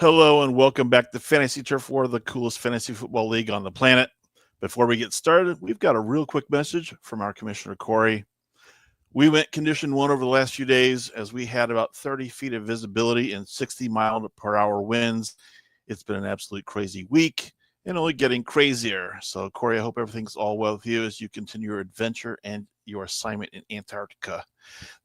Hello and welcome back to Fantasy Turf War, the coolest fantasy football league on the planet. Before we get started, we've got a real quick message from our commissioner, Cory. We went condition 1 over the last few days as we had about 30 feet of visibility and 60-mile-per-hour winds. It's been an absolute crazy week and only getting crazier. So, Cory, I hope everything's all well with you as you continue your adventure and your assignment in Antarctica.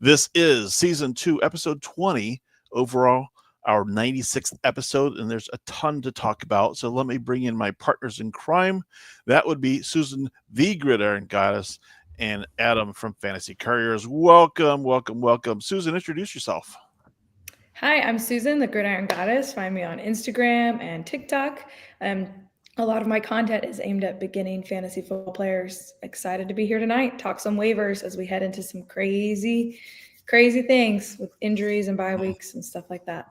This is Season 2, Episode 20, overall, our 96th episode, and there's a ton to talk about. So let me bring in my partners in crime. That would be Susan, the Gridiron Goddess, and Adam from Fantasy Couriers. Welcome, welcome, welcome. Susan, introduce yourself. Hi, I'm Susan, the Gridiron Goddess. Find me on Instagram and TikTok. A lot of my content is aimed at beginning fantasy football players. Excited to be here tonight. Talk some waivers as we head into some crazy things with injuries and bye weeks and stuff like that.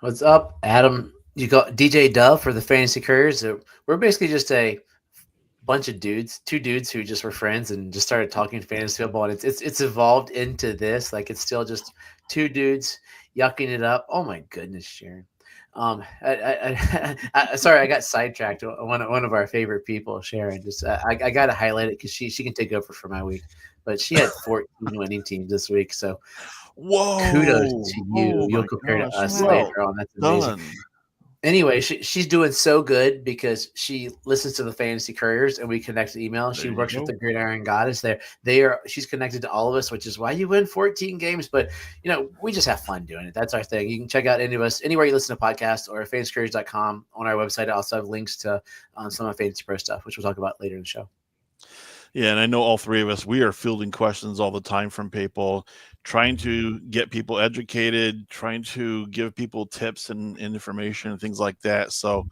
What's up, Adam? You got DJ Dove for the Fantasy Couriers. We're basically just a bunch of dudes, two dudes who just were friends and just started talking fantasy football. And it's evolved into this. Like, it's still just two dudes yucking it up. Oh my goodness, Sharon. Sorry, I got sidetracked. One of our favorite people, Sharon. Just I got to highlight it because she can take over for my week. But she had 14 winning teams this week, so kudos to you. You'll compare to us later on. That's amazing. Anyway, she's doing so good because she listens to the Fantasy Couriers and we connect to email. She works with the Gridiron Goddess. She's connected to all of us, which is why you win 14 games. But we just have fun doing it. That's our thing. You can check out any of us anywhere you listen to podcasts or fantasycouriers.com. On our website, I also have links to some of Fantasy Pro stuff, which we'll talk about later in the show. Yeah, and I know all three of us, we are fielding questions all the time from people, trying to get people educated, trying to give people tips and information and things like that. So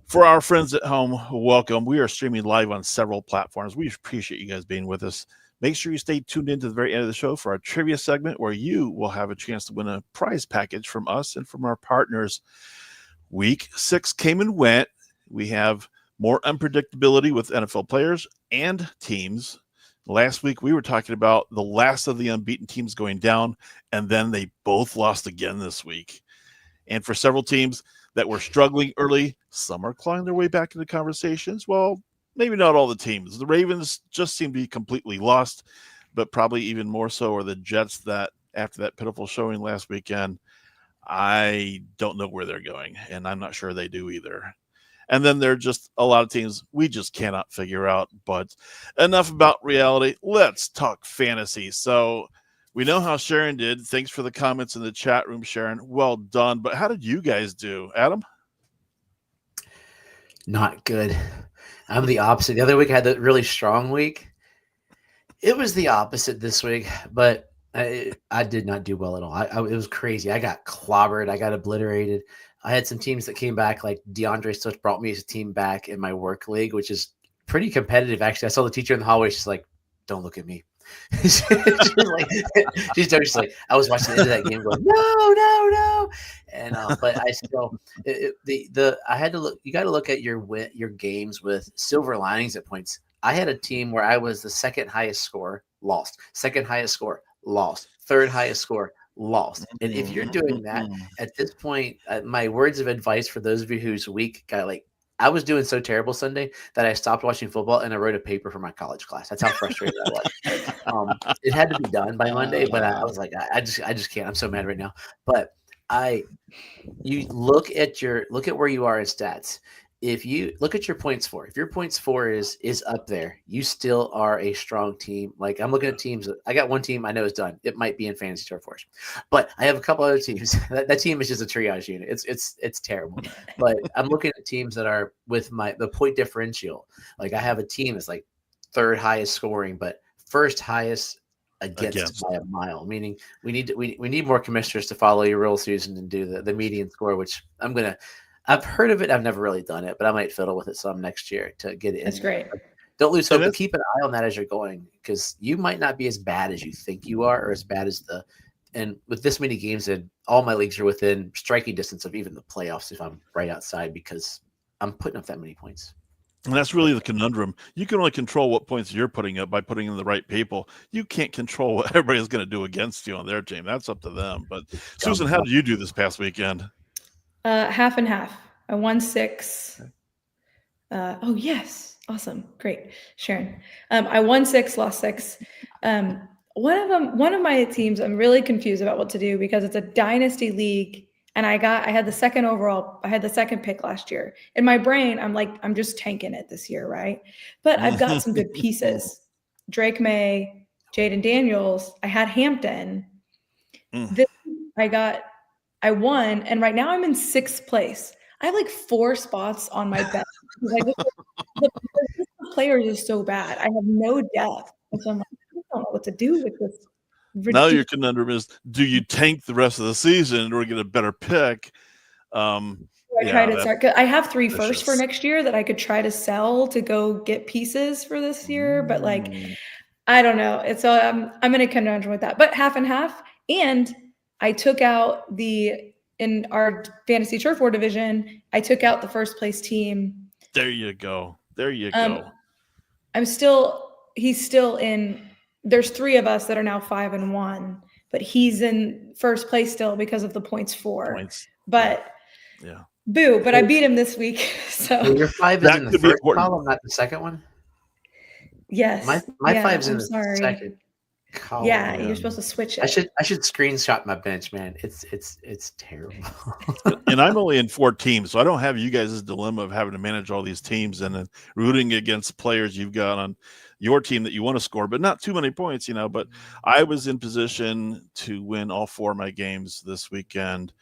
for our friends at home, welcome. We are streaming live on several platforms. We appreciate you guys being with us. Make sure you stay tuned in to the very end of the show for our trivia segment where you will have a chance to win a prize package from us and from our partners. Week 6 came and went. We have more unpredictability with NFL players and teams. Last week, we were talking about the last of the unbeaten teams going down, and then they both lost again this week. And for several teams that were struggling early, some are clawing their way back into conversations. Well, maybe not all the teams. The Ravens just seem to be completely lost, but probably even more so are the Jets that, after that pitiful showing last weekend, I don't know where they're going, and I'm not sure they do either. And then there are just a lot of teams we just cannot figure out. But enough about reality. Let's talk fantasy. So we know how Sharon did. Thanks for the comments in the chat room, Sharon. Well done. But how did you guys do? Adam? Not good. I'm the opposite. The other week I had a really strong week. It was the opposite this week, but I did not do well at all. It was crazy. I got clobbered. I got obliterated. I had some teams that came back, like DeAndre Swift brought me as a team back in my work league, which is pretty competitive. Actually, I saw the teacher in the hallway. She's like, "Don't look at me." she's like, I was watching the end of that game going, no. And, but I still, I had to look, you got to look at your games with silver linings at points. I had a team where I was the second highest score, lost. Second highest score, lost. Third highest score, lost. And if you're doing that at this point, my words of advice for those of you whose week got I was doing so terrible Sunday that I stopped watching football and I wrote a paper for my college class. That's how frustrated I was. It had to be done by Monday, but I was like, I just can't. I'm so mad right now. But you look at where you are in stats. If you look at your points for, if your points for is up there, you still are a strong team. Like, I'm looking at teams. I got one team I know is done. It might be in Fantasy Turf Force, but I have a couple other teams. That team is just a triage unit. It's terrible. But I'm looking at teams that are with the point differential. Like, I have a team that's like third highest scoring, but first highest against by a mile. Meaning we need more commissioners to follow your rule, Susan, and do the median score, which I've heard of it. I've never really done it, but I might fiddle with it some next year to get it in. That's great. Don't lose hope, but keep an eye on that as you're going, because you might not be as bad as you think you are, or as bad as and with this many games, and all my leagues are within striking distance of even the playoffs if I'm right outside, because I'm putting up that many points. And that's really the conundrum. You can only control what points you're putting up by putting in the right people. You can't control what everybody's going to do against you on their team. That's up to them. But Susan, how did you do this past weekend? Half and half. I won 6. Oh yes, awesome, great, Sharon. I won 6, lost 6. One of my teams, I'm really confused about what to do because it's a dynasty league. And I had the second overall. I had the second pick last year. In my brain, I'm like, I'm just tanking it this year, right? But I've got some good pieces. Drake May, Jaden Daniels. I had Hampton. This I won, and right now I'm in 6th place. I have like 4 spots on my bench. The players is so bad. I have no depth. And so I'm like, I don't know what to do with this. Now your conundrum is: do you tank the rest of the season or get a better pick? I have 3 firsts for next year that I could try to sell to go get pieces for this year, but like I don't know. It's I'm in a conundrum with that. But half and half, and I took out in our fantasy turf war division. I took out the first place team. There you go. Go. He's still in. There's 3 of us that are now 5-1, but he's in first place still because of the points for. But yeah. Boo! But I beat him this week. So your 5 is in the first column, not the second one. Yes, my 5's in the second column. Yeah, you're supposed to switch it. I should screenshot my bench, man. It's terrible. And I'm only in 4 teams, so I don't have you guys' dilemma of having to manage all these teams and then rooting against players you've got on your team that you want to score, but not too many points, But I was in position to win all 4 of my games this weekend,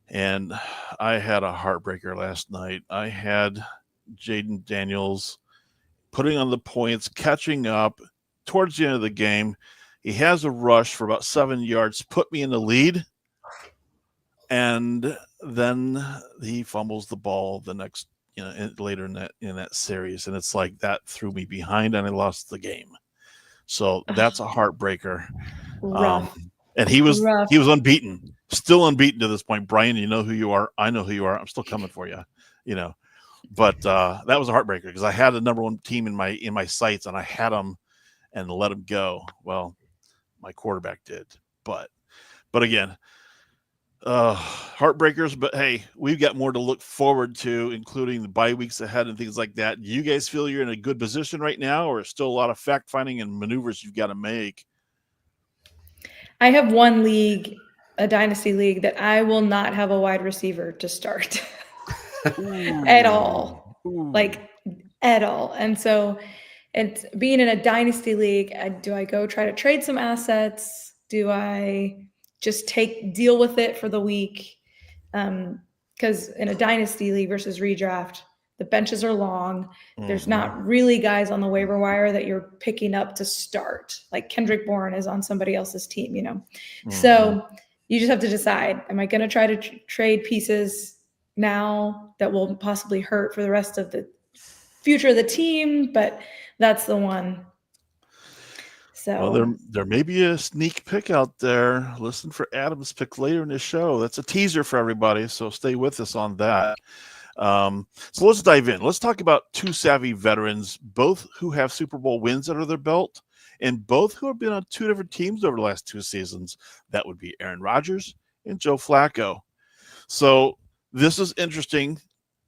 and I had a heartbreaker last night. I had Jaden Daniels putting on the points, catching up towards the end of the game. He has a rush for about 7 yards, put me in the lead, and then he fumbles the ball the next, later in that series, and it's like that threw me behind, and I lost the game. So that's a heartbreaker. And he was unbeaten, still unbeaten to this point. Brian, you know who you are. I know who you are. I'm still coming for you. But that was a heartbreaker because I had the number 1 team in my sights, and I had them and let them go. Well, my quarterback did, but again, heartbreakers. But hey, we've got more to look forward to, including the bye weeks ahead and things like that. Do you guys feel you're in a good position right now, or still a lot of fact finding and maneuvers you've got to make? I have one league, a dynasty league, that I will not have a wide receiver to start at all, like at all. And so it's being in a dynasty league. Do I go try to trade some assets? Do I just deal with it for the week? Because in a dynasty league versus redraft, the benches are long. There's not really guys on the waiver wire that you're picking up to start. Like Kendrick Bourne is on somebody else's team, So you just have to decide, am I going to try to trade pieces now that will possibly hurt for the rest of the future of the team? But that's the one. So well, there may be a sneak pick out there. Listen for Adam's pick later in the show. That's a teaser for everybody, so stay with us on that. So let's dive in. Let's talk about 2 savvy veterans, both who have Super Bowl wins under their belt, and both who have been on 2 different teams over the last 2 seasons. That would be Aaron Rodgers and Joe Flacco. So this is interesting.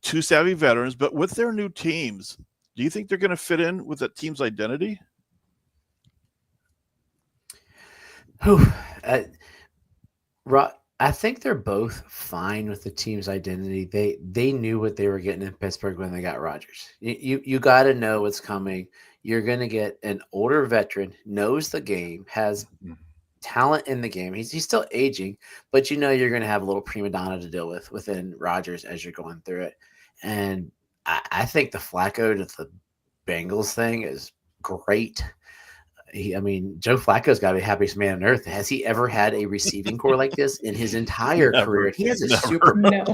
2 savvy veterans, but with their new teams, do you think they're going to fit in with that team's identity? I think they're both fine with the team's identity. They knew what they were getting in Pittsburgh when they got Rodgers. You got to know what's coming. You're going to get an older veteran, knows the game, has talent in the game. He's still aging, but you're going to have a little prima donna to deal with within Rodgers as you're going through it. And I think the Flacco to the Bengals thing is great. Joe Flacco's got to be the happiest man on earth. Has he ever had a receiving core like this in his entire career? He has a super. No.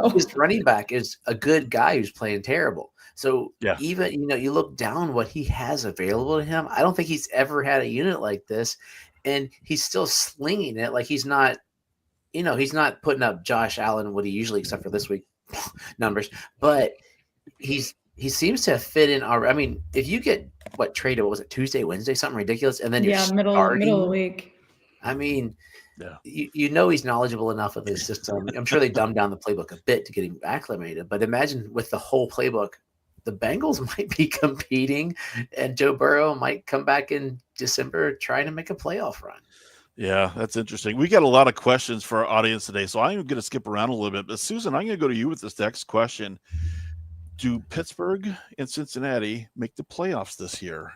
His running back is a good guy who's playing terrible. So even, you look down what he has available to him. I don't think he's ever had a unit like this, and he's still slinging it. Like he's not putting up Josh Allen, what he usually, except for this week, numbers, but he's he seems to have fit in our. I mean, if you get traded, what was it, Tuesday, Wednesday, something ridiculous, and then you're middle of the week. I mean, you know he's knowledgeable enough of his system. I'm sure they dumbed down the playbook a bit to get him acclimated, but imagine with the whole playbook, the Bengals might be competing, and Joe Burrow might come back in December trying to make a playoff run. Yeah, that's interesting. We got a lot of questions for our audience today, so I'm going to skip around a little bit. But Susan, I'm going to go to you with this next question. Do Pittsburgh and Cincinnati make the playoffs this year?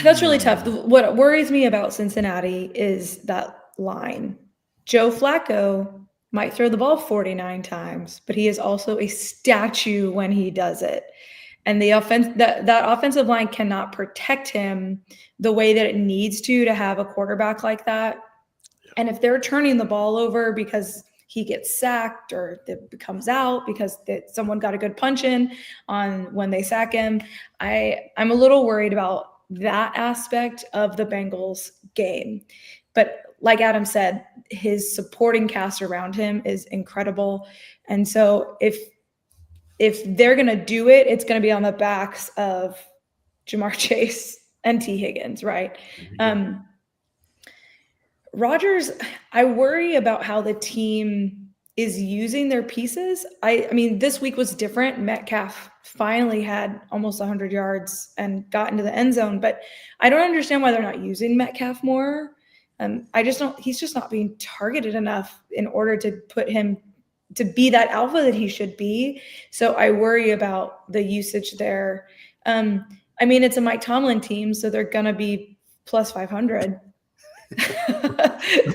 That's really tough. What worries me about Cincinnati is that line. Joe Flacco might throw the ball 49 times, but he is also a statue when he does it. And the that offensive line cannot protect him the way that it needs to have a quarterback like that. And if they're turning the ball over because he gets sacked or it comes out because someone got a good punch in on when they sack him, I'm a little worried about that aspect of the Bengals game. But like Adam said, his supporting cast around him is incredible. And so if they're going to do it, it's going to be on the backs of Jamar Chase and T. Higgins, right? Yeah. Rodgers, I worry about how the team is using their pieces. I mean, this week was different. Metcalf finally had almost 100 yards and got into the end zone, but I don't understand why they're not using Metcalf more. He's just not being targeted enough in order to put him to be that alpha that he should be. So I worry about the usage there. I mean, it's a Mike Tomlin team, so they're going to be plus 500.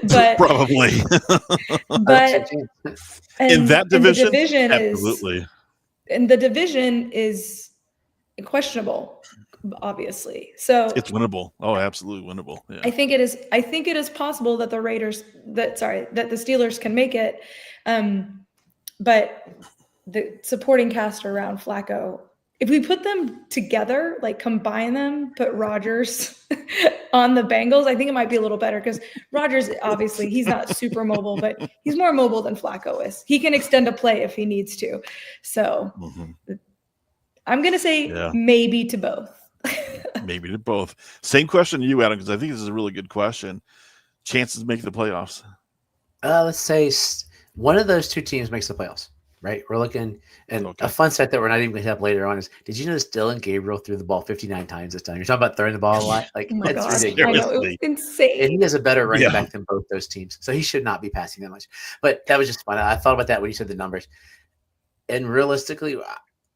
But probably. But in that division, absolutely. And the division is questionable, obviously. So it's winnable. Oh, absolutely winnable. Yeah. I think it is possible that the Steelers can make it. But the supporting cast around Flacco, if we put them together, like combine them, put Rodgers on the Bengals, I think it might be a little better because Rodgers, obviously, he's not super mobile, but he's more mobile than Flacco is. He can extend a play if he needs to. So I'm going to say maybe to both. Maybe to both. Same question to you, Adam, because I think this is a really good question. Chances of making the playoffs? Let's say one of those two teams makes the playoffs. Right, we're looking, and a fun stat that we're not even going to have later on is: did you notice Dylan Gabriel threw the ball 59 times this time? You're talking about throwing the ball a lot, like that's ridiculous. I know, it was insane. And he has a better running back than both those teams, so he should not be passing that much. But that was just fun. I thought about that when you said the numbers. And realistically,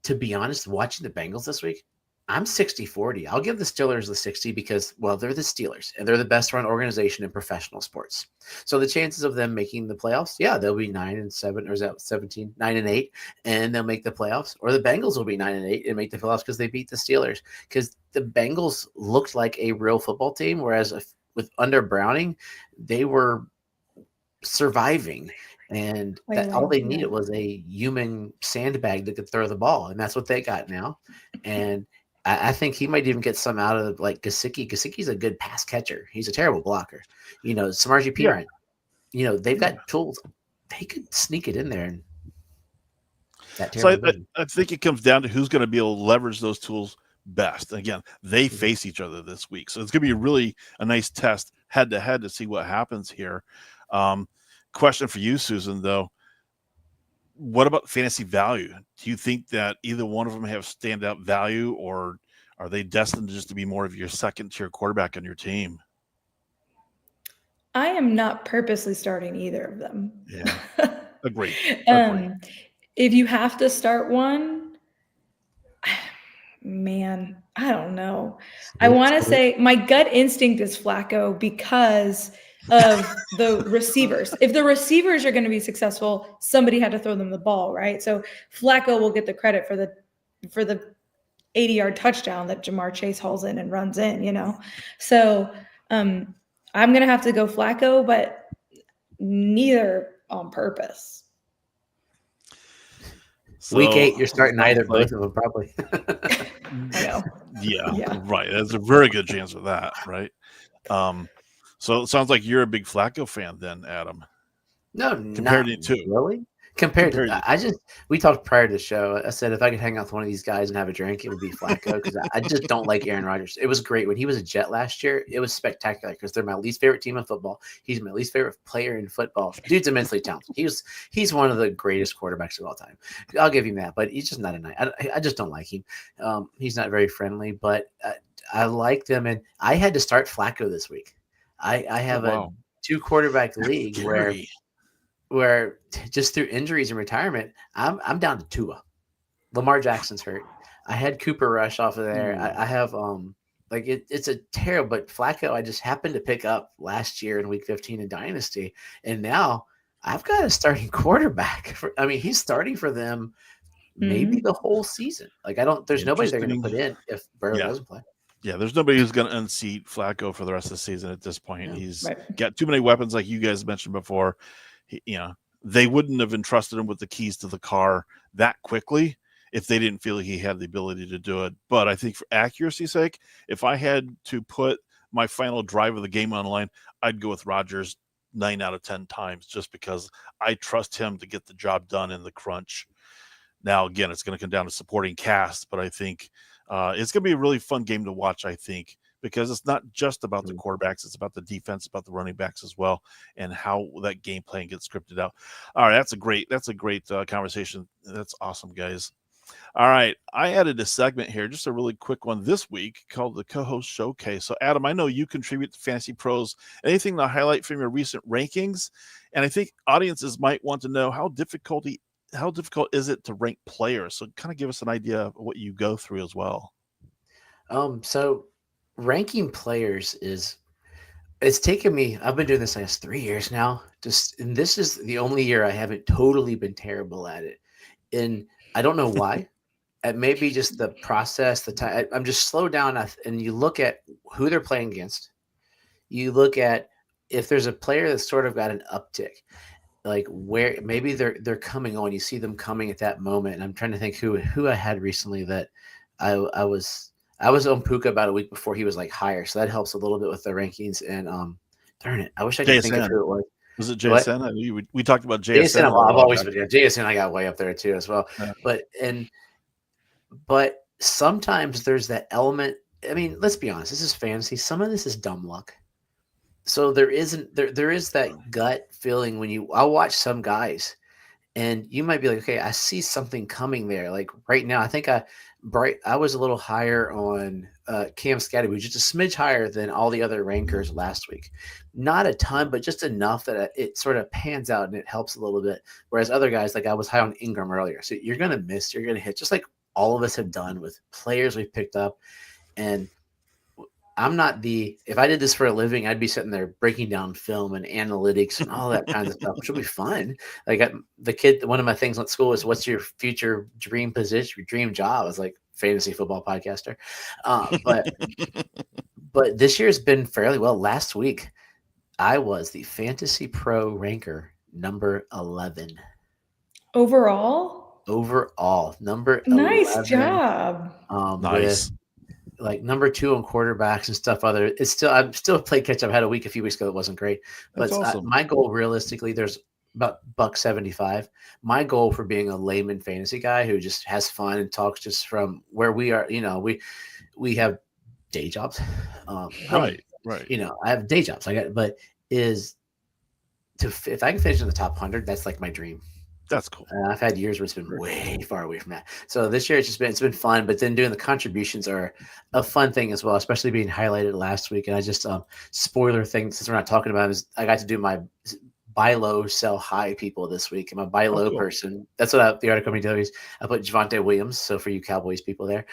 to be honest, watching the Bengals this week, I'm 60-40. I'll give the Steelers the 60 because, well, they're the Steelers and they're the best run organization in professional sports. So the chances of them making the playoffs, they'll be 9-7, or is that 17? 9-8, and they'll make the playoffs. Or the Bengals will be 9-8 and make the playoffs because they beat the Steelers. Because the Bengals looked like a real football team, whereas under Browning, they were surviving. And all they needed was a human sandbag that could throw the ball, and that's what they got now. And I think he might even get some out of like Gesicki. Gesicki's a good pass catcher. He's a terrible blocker. Samaje Perine. They've got tools. They could sneak it in there. And I think it comes down to who's going to be able to leverage those tools best. Again, they face each other this week, so it's going to be really a nice test head to head to see what happens here. Question for you, Susan, though. What about fantasy value? Do you think that either one of them have standout value, or are they destined just to be more of your second-tier quarterback on your team? I am not purposely starting either of them. Yeah, agreed. If you have to start one, man, I don't know. I want to say my gut instinct is Flacco because of the receivers. If the receivers are going to be successful, somebody had to throw them the ball, right? So Flacco will get the credit for the 80-yard touchdown that Jamar Chase hauls in and runs in, So I'm going to have to go Flacco, but neither on purpose. So, Week 8, you're starting either, both of them probably. I know. Yeah, right. There's a very good chance of that, right? So it sounds like you're a big Flacco fan then, Adam. No, compared to really. Compared to, we talked prior to the show. I said if I could hang out with one of these guys and have a drink, it would be Flacco because I just don't like Aaron Rodgers. It was great when he was a Jet last year. It was spectacular because they're my least favorite team in football. He's my least favorite player in football. Dude's immensely talented. He's one of the greatest quarterbacks of all time. I'll give him that, but he's just not a nice. I just don't like him. He's not very friendly, but I like them, and I had to start Flacco this week. I have a 2-quarterback league where just through injuries and retirement, I'm down to Tua. Lamar Jackson's hurt. I had Cooper Rush off of there. I have it's a terrible, but Flacco I just happened to pick up last year in week 15 in Dynasty, and now I've got a starting quarterback. He's starting for them maybe the whole season. There's nobody they're going to put in if Burrow doesn't play. Yeah, there's nobody who's going to unseat Flacco for the rest of the season at this point. Yeah. He's got too many weapons, like you guys mentioned before. They wouldn't have entrusted him with the keys to the car that quickly if they didn't feel he had the ability to do it. But I think for accuracy's sake, if I had to put my final drive of the game on the line, I'd go with Rodgers 9 out of 10 times just because I trust him to get the job done in the crunch. Now, again, it's going to come down to supporting cast, but I think it's going to be a really fun game to watch, I think, because it's not just about the quarterbacks. It's about the defense, about the running backs as well, and how that game plan gets scripted out. All right, that's a great conversation. That's awesome, guys. All right, I added a segment here, just a really quick one this week called the Co-Host Showcase. So, Adam, I know you contribute to Fantasy Pros. Anything to highlight from your recent rankings? And I think audiences might want to know how difficult is it to rank players? So, kind of give us an idea of what you go through as well. So ranking players it's taken me, I've been doing this last 3 years now. And this is the only year I haven't totally been terrible at it. And I don't know why. It may be just the process, the time. I'm just slowed down. And you look at who they're playing against. You look at if there's a player that's sort of got an uptick, like where maybe they're coming on. You see them coming at that moment. And I'm trying to think who I had recently that I was on Puka about a week before he was like higher. So that helps a little bit with the rankings. And darn it, I wish I could think of who it was. Was it JSN? We talked about JSN. JSN, I've always been JSN. I got way up there too as well. Yeah. But sometimes there's that element. I mean, let's be honest. This is fantasy. Some of this is dumb luck. So there is that gut feeling when I'll watch some guys, and you might be like, okay, I see something coming there. Like right now, I think I was a little higher on Cam Scatterby, just a smidge higher than all the other rankers last week. Not a ton, but just enough that it sort of pans out and it helps a little bit. Whereas other guys, like I was high on Ingram earlier. So you're going to miss, you're going to hit, just like all of us have done with players we've picked up. And I'm not if I did this for a living, I'd be sitting there breaking down film and analytics and all that kind of stuff, which would be fun. Like one of my things at school is, what's your future dream position, your dream job? I was like, fantasy football podcaster. But this year's been fairly well. Last week, I was the Fantasy Pro ranker number 11. Overall, number 11. Nice job. Nice. Like number 2 on quarterbacks and stuff. I'm still played catch up. I had a week a few weeks ago that wasn't great, but awesome. My goal realistically, there's about $175. My goal for being a layman fantasy guy who just has fun and talks just from where we are, we have day jobs. Right. I have day jobs. If I can finish in the top 100, that's like my dream. That's cool. I've had years where it's been way far away from that. So this year it's been fun, but then doing the contributions are a fun thing as well, especially being highlighted last week. And I just spoiler thing, since we're not talking about it, is I got to do my buy low, sell high people this week. I'm a buy low person. That's what the article does. I put Javonte Williams. So for you Cowboys people there,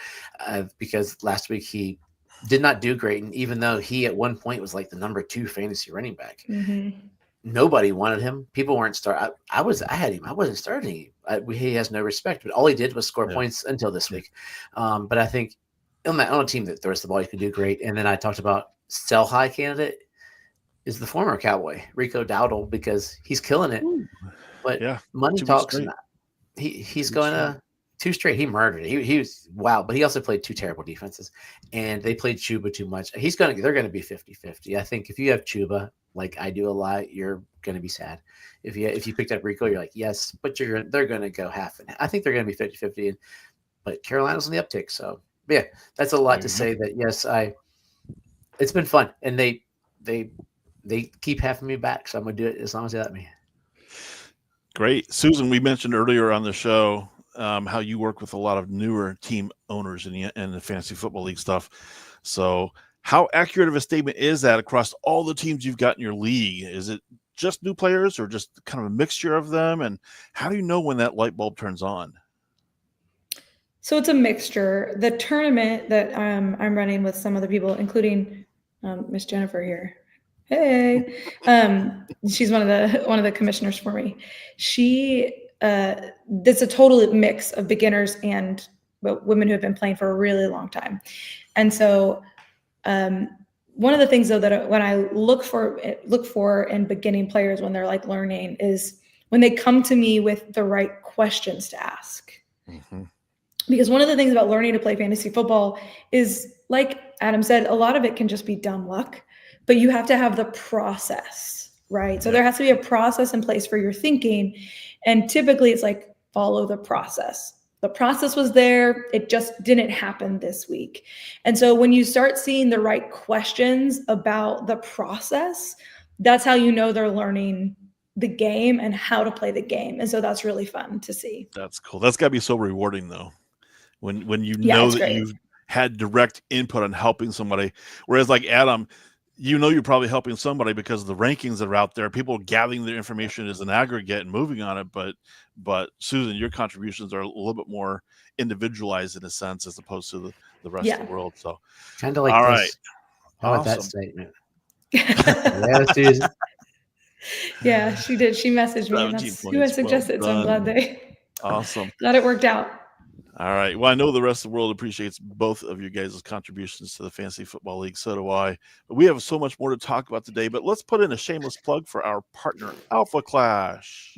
because last week he did not do great. And even though he at one point was like the number 2 fantasy running back, nobody wanted him. People weren't starting. I had him. I wasn't starting him. He has no respect, but all he did was score points until this week. But I think on a team that throws the ball, you can do great. And then I talked about sell high candidate is the former Cowboy, Rico Dowdle, because he's killing it. But money talks. And he's going to 2 straight. He murdered it. He was wow. But he also played 2 terrible defenses, and they played Chuba too much. They're going to be 50-50. I think if you have Chuba, like I do a lot, you're going to be sad. If you picked up Rico, you're like, yes, but they're going to go half and half. I think they're going to be 50-50, but Carolina's on the uptick. So yeah, that's a lot to say that. Yes, it's been fun, and they keep having me back. So I'm going to do it as long as they let me. Great. Susan, we mentioned earlier on the show how you work with a lot of newer team owners in the fantasy football league stuff. So how accurate of a statement is that across all the teams you've got in your league? Is it just new players or just kind of a mixture of them? And how do you know when that light bulb turns on? So it's a mixture. The tournament that I'm running with some other people, including Miss Jennifer here. Hey, she's one of the commissioners for me. That's a total mix of beginners and women who have been playing for a really long time. And so one of the things though that when I look for in beginning players when they're like learning is when they come to me with the right questions to ask. Mm-hmm. Because one of the things about learning to play fantasy football is, like Adam said, a lot of it can just be dumb luck, but you have to have the process, right? So there has to be a process in place for your thinking. And typically it's like, follow the process. The process was there. It just didn't happen this week. And so when you start seeing the right questions about the process, that's how you know they're learning the game and how to play the game. And so that's really fun to see. That's cool. That's got to be so rewarding though. When you know that you've had direct input on helping somebody, whereas like Adam, you know you're probably helping somebody because of the rankings that are out there, people gathering their information as an aggregate and moving on it. But Susan, your contributions are a little bit more individualized in a sense as opposed to the rest of the world. So kind of like all this. Right. I like that statement. Yeah, Susan. Yeah, she did. She messaged me. And that's who I suggested. So I'm glad glad it worked out. All right. Well, I know the rest of the world appreciates both of you guys' contributions to the Fantasy Football League. So do I. But we have so much more to talk about today. But let's put in a shameless plug for our partner, Alpha Clash.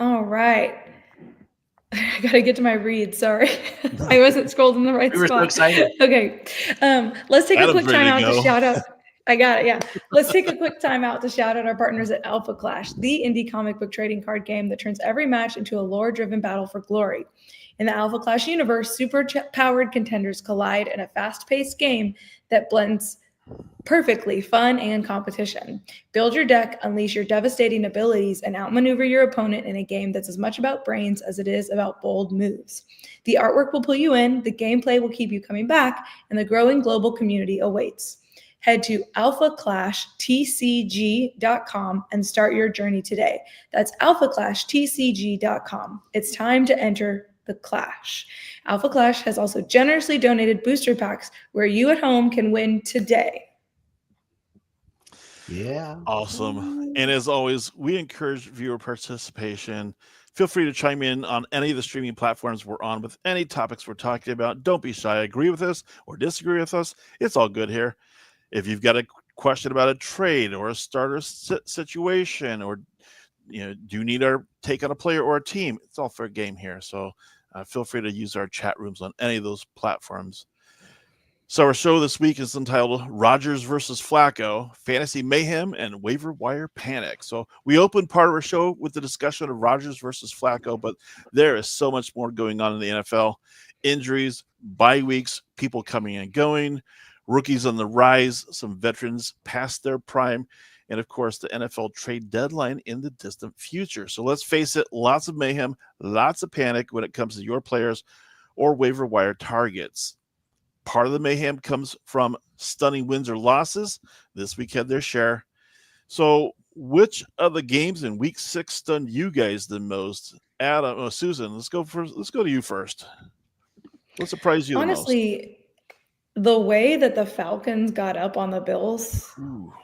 All right. I got to get to my read. Sorry. I wasn't scrolled in the right spot. We were so excited. Okay. Let's take a quick time out to shout out. I got it. Yeah. Let's take a quick time out to shout out our partners at Alpha Clash, the indie comic book trading card game that turns every match into a lore-driven battle for glory. In the Alpha Clash universe, super-powered contenders collide in a fast-paced game that blends perfectly fun and competition. Build your deck, unleash your devastating abilities, and outmaneuver your opponent in a game that's as much about brains as it is about bold moves. The artwork will pull you in, the gameplay will keep you coming back, and the growing global community awaits. Head to alphaclashtcg.com and start your journey today. That's alphaclashtcg.com. It's time to enter the Clash. Alpha Clash has also generously donated booster packs where you at home can win today. Yeah. Awesome. And as always, we encourage viewer participation. Feel free to chime in on any of the streaming platforms we're on with any topics we're talking about. Don't be shy. Agree with us or disagree with us. It's all good here. If you've got a question about a trade or a starter situation, or do you need our take on a player or a team, it's all fair game here. So feel free to use our chat rooms on any of those platforms. So our show this week is entitled Rodgers versus Flacco, Fantasy Mayhem, and Waiver Wire Panic. So we opened part of our show with the discussion of Rodgers versus Flacco, but there is so much more going on in the NFL. Injuries, bye weeks, people coming and going, rookies on the rise, some veterans past their prime, and of course, the NFL trade deadline in the distant future. So let's face it, lots of mayhem, lots of panic when it comes to your players or waiver wire targets. Part of the mayhem comes from stunning wins or losses. This week had their share. So which of the games in week 6 stunned you guys the most? Adam, Susan, let's go to you first. What surprised you the most? Honestly, the way that the Falcons got up on the Bills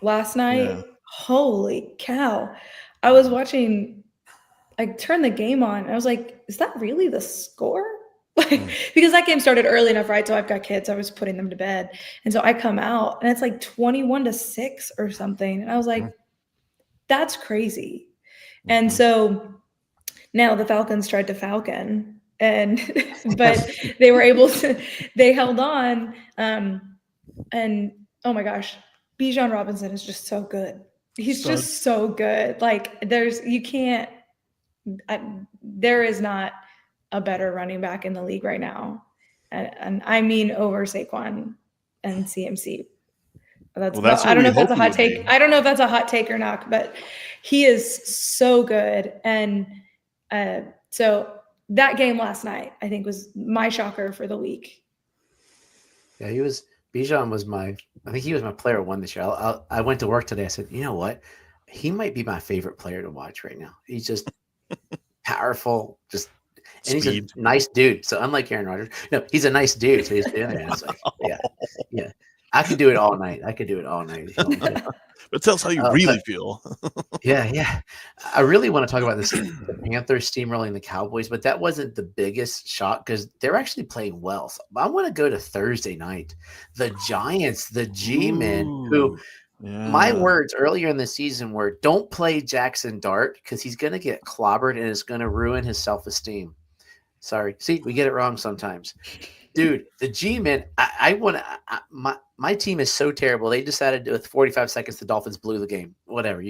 last night, holy cow. I was watching, I turned the game on, and I was like, is that really the score? Because that game started early enough, right? So I've got kids, I was putting them to bed. And so I come out, and it's like 21-6 or something. And I was like, that's crazy. And so now the Falcons tried to falcon. But they were able to, they held on. And oh my gosh, Bijan Robinson is just so good. He's just so good. Like there is not a better running back in the league right now. And I mean over Saquon and CMC. I don't know if that's a hot take. I don't know if that's a hot take or not, but he is so good. And so that game last night, I think, was my shocker for the week. Yeah, Bijan was I think he was my player one this year. I went to work today. I said, you know what? He might be my favorite player to watch right now. He's just powerful, and he's a nice dude. So unlike Aaron Rodgers, no, he's a nice dude. So he's doing it. It's like, yeah. I could do it all night. But tell us how you really feel. Yeah. I really want to talk about the Panthers steamrolling the Cowboys, but that wasn't the biggest shock because they're actually playing well. So I want to go to Thursday night. The Giants, the G-men, who my words earlier in the season were, don't play Jackson Dart because he's going to get clobbered and it's going to ruin his self-esteem. Sorry. See, we get it wrong sometimes. Dude, the G-men, my team is so terrible. They decided with 45 seconds, the Dolphins blew the game. Whatever,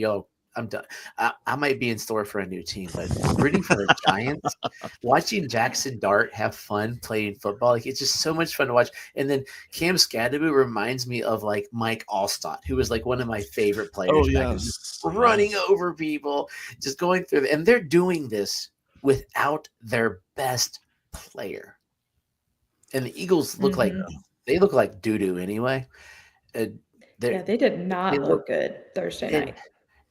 I'm done. I might be in store for a new team, but rooting for the Giants, watching Jackson Dart have fun playing football, like it's just so much fun to watch. And then Cam Skadaboo reminds me of like Mike Allstott, who was like one of my favorite players. Running over people, just going through, and they're doing this without their best player. And the Eagles look like doo-doo anyway. They did not look good Thursday night.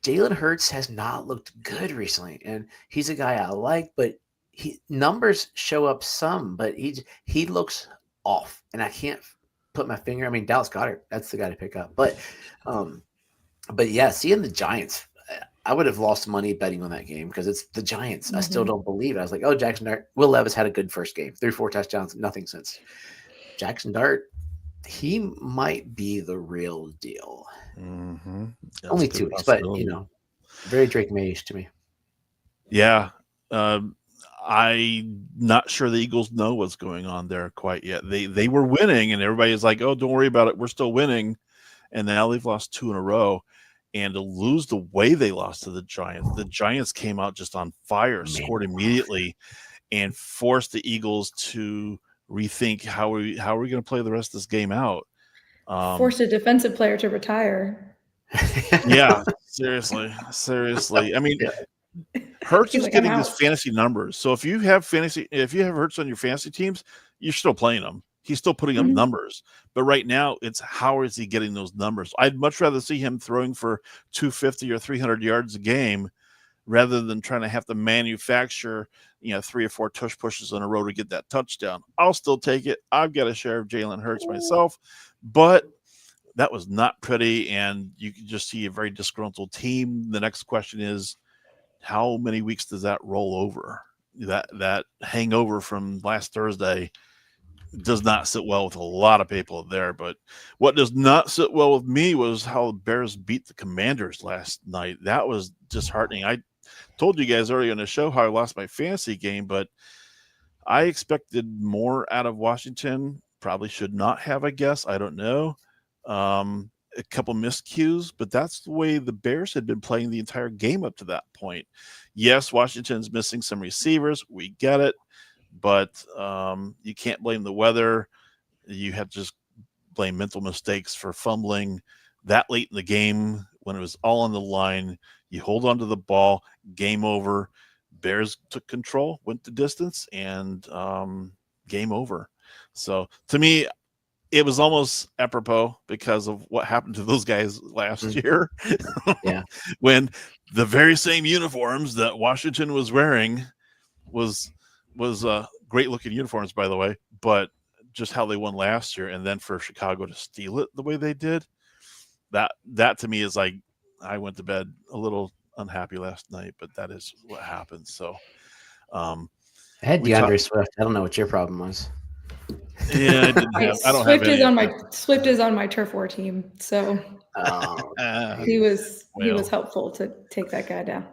Jalen Hurts has not looked good recently, and he's a guy I like, but numbers show up some, but he looks off, and I can't put my finger. I mean, Dallas Goedert, that's the guy to pick up. But yeah, seeing the Giants, I would have lost money betting on that game because it's the Giants. I still don't believe it. I was like, oh, Jackson Dart. Will Levis had a good first game. 3-4 touchdowns, nothing since. Jackson Dart, he might be the real deal. Mm-hmm. Only 2 weeks, but, very Drake Mayish to me. Yeah. I'm not sure the Eagles know what's going on there quite yet. They were winning, and everybody's like, oh, don't worry about it. We're still winning. And now they've lost 2 in a row. And to lose the way they lost to the Giants came out just on fire, scored immediately, and forced the Eagles to rethink how are we going to play the rest of this game out. Forced a defensive player to retire. Yeah, seriously. I mean, Hurts is getting these fantasy numbers. So if you have Hurts on your fantasy teams, you're still playing him. He's still putting up numbers. But right now, it's how is he getting those numbers? I'd much rather see him throwing for 250 or 300 yards a game rather than trying to have to manufacture, 3 or 4 tush pushes in a row to get that touchdown. I'll still take it. I've got a share of Jalen Hurts myself, but that was not pretty, and you can just see a very disgruntled team. The next question is, how many weeks does that roll over? That hangover from last Thursday does not sit well with a lot of people there. But what does not sit well with me was how the Bears beat the Commanders last night. That was disheartening. I told you guys earlier in the show how I lost my fantasy game, but I expected more out of Washington. Probably should not have, I guess. I don't know. A couple miscues, but that's the way the Bears had been playing the entire game up to that point. Yes, Washington's missing some receivers. We get it. But you can't blame the weather. You have to just blame mental mistakes for fumbling that late in the game when it was all on the line. You hold on to the ball, game over. Bears took control, went the distance, and game over. So to me, it was almost apropos because of what happened to those guys last year. Yeah. When the very same uniforms that Washington was wearing was great looking uniforms, by the way, but just how they won last year, and then for Chicago to steal it the way they did, that to me is like, I went to bed a little unhappy last night, but that is what happened. So I had DeAndre Swift. I don't know what your problem was. Yeah, I don't Swift have is on Swift is on my turf war team, so he was helpful to take that guy down.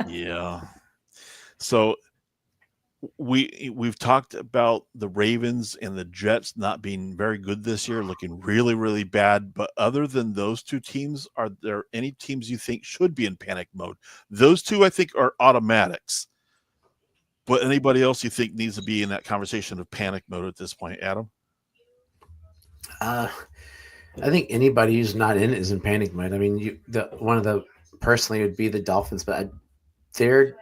Yeah. So we've talked about the Ravens and the Jets not being very good this year, looking really, really bad. But other than those two teams, are there any teams you think should be in panic mode? Those two, I think, are automatics. But anybody else you think needs to be in that conversation of panic mode at this point, Adam? I think anybody who's not in it is in panic mode. I mean, one of the personally would be the Dolphins, but they're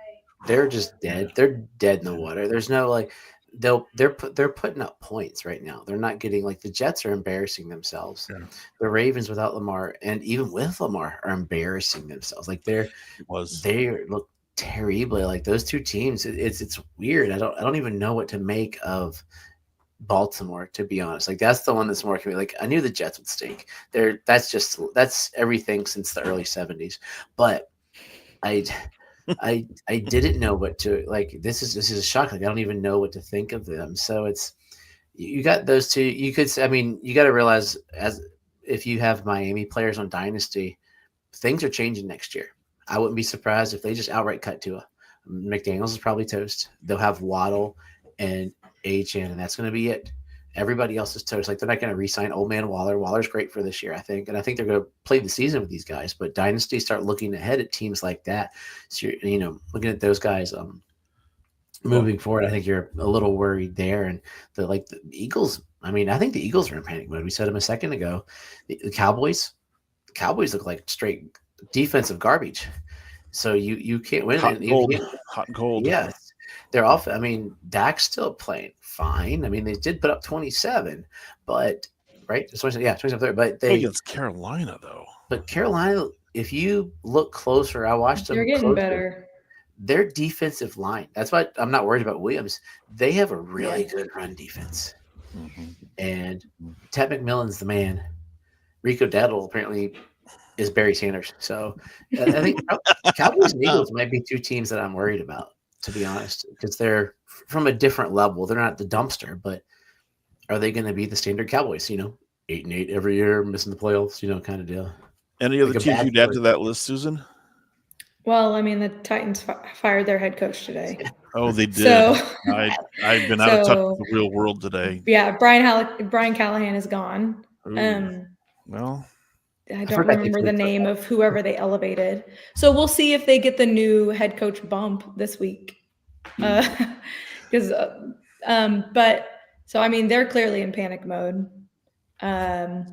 just dead. They're dead in the water. There's no like they're putting up points right now. They're not getting like the Jets are embarrassing themselves. Yeah. The Ravens without Lamar and even with Lamar are embarrassing themselves. Like they look terribly like those two teams. It's weird. I don't even know what to make of Baltimore, to be honest. Like that's the one that's more like I knew the Jets would stink. That's everything since the early 70s. But I didn't know what to like. This is a shock. Like I don't even know what to think of them. So it's you got those two. You got to realize as if you have Miami players on Dynasty, things are changing next year. I wouldn't be surprised if they just outright cut Tua. McDaniels is probably toast. They'll have Waddle and Achane, and that's going to be it. Everybody else is toast. Like they're not going to re-sign old man Waller. Waller's great for this year, I think, and I think they're going to play the season with these guys. But Dynasty start looking ahead at teams like that. So you're, looking at those guys moving forward. I think you're a little worried there. And the Eagles. I mean, I think the Eagles are in panic mode. We said them a second ago. The Cowboys look like straight defensive garbage. So you can't win. Hot and cold. Yes. They're off. I mean, Dak's still playing fine. I mean, they did put up 27, but right? 27. But they against Carolina though. But Carolina, if you look closer, I watched them. They're getting better. Their defensive line. That's why I'm not worried about Williams. They have a really good run defense. Mm-hmm. And Ted McMillan's the man. Rico Dowdle apparently is Barry Sanders. So I think Cowboys and Eagles might be two teams that I'm worried about, to be honest, because they're from a different level. They're not the dumpster, but are they going to be the standard Cowboys? 8-8 every year, missing the playoffs, kind of deal. Any other teams you'd add to that list, Susan? Well, I mean, the Titans fired their head coach today. Oh, they did. So, I've been out of touch with the real world today. Yeah, Brian Callahan is gone. Well, I don't remember the name of whoever they elevated. So we'll see if they get the new head coach bump this week. But so I mean, they're clearly in panic mode. Fire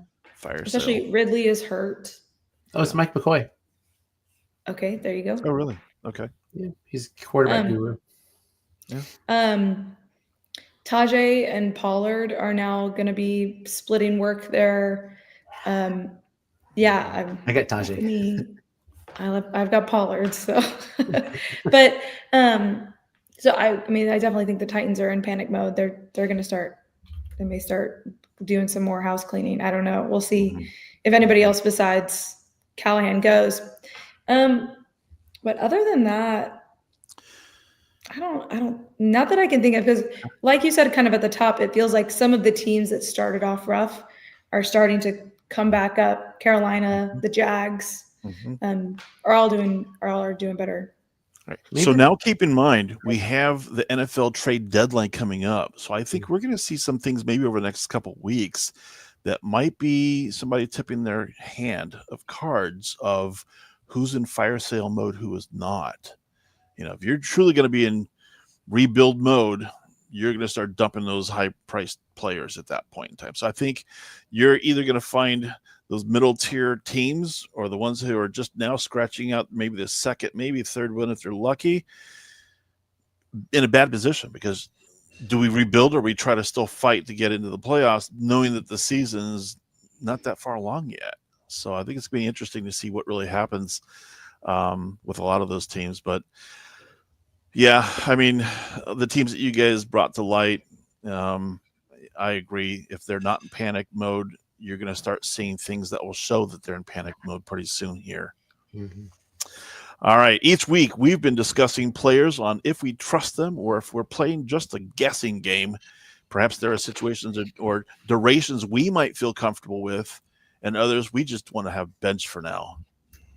especially sale. Ridley is hurt. Oh, it's Mike McCoy. Okay, there you go. Oh, really? Okay. Yeah, he's quarterback guru. Yeah. Tajay and Pollard are now going to be splitting work there. I got Tajay. I've got Pollard, so but so I mean, I definitely think the Titans are in panic mode. They may start doing some more house cleaning. I don't know. We'll see if anybody else besides Callahan goes. But other than that, I don't not that I can think of, because like you said, kind of at the top, it feels like some of the teams that started off rough are starting to come back up. Carolina, the Jags, are all doing better. Right. So now keep in mind, we have the NFL trade deadline coming up. So I think we're going to see some things maybe over the next couple of weeks that might be somebody tipping their hand of cards of who's in fire sale mode, who is not. If you're truly going to be in rebuild mode, you're going to start dumping those high-priced players at that point in time. So I think you're either going to find those middle-tier teams or the ones who are just now scratching out maybe the second, maybe third one if they're lucky, in a bad position, because do we rebuild or we try to still fight to get into the playoffs knowing that the season's not that far along yet? So I think it's going to be interesting to see what really happens with a lot of those teams. But yeah, I mean, the teams that you guys brought to light, I agree. If they're not in panic mode, you're going to start seeing things that will show that they're in panic mode pretty soon here. Mm-hmm. All right. Each week we've been discussing players on if we trust them or if we're playing just a guessing game. Perhaps there are situations or durations we might feel comfortable with, and others we just want to have bench for now.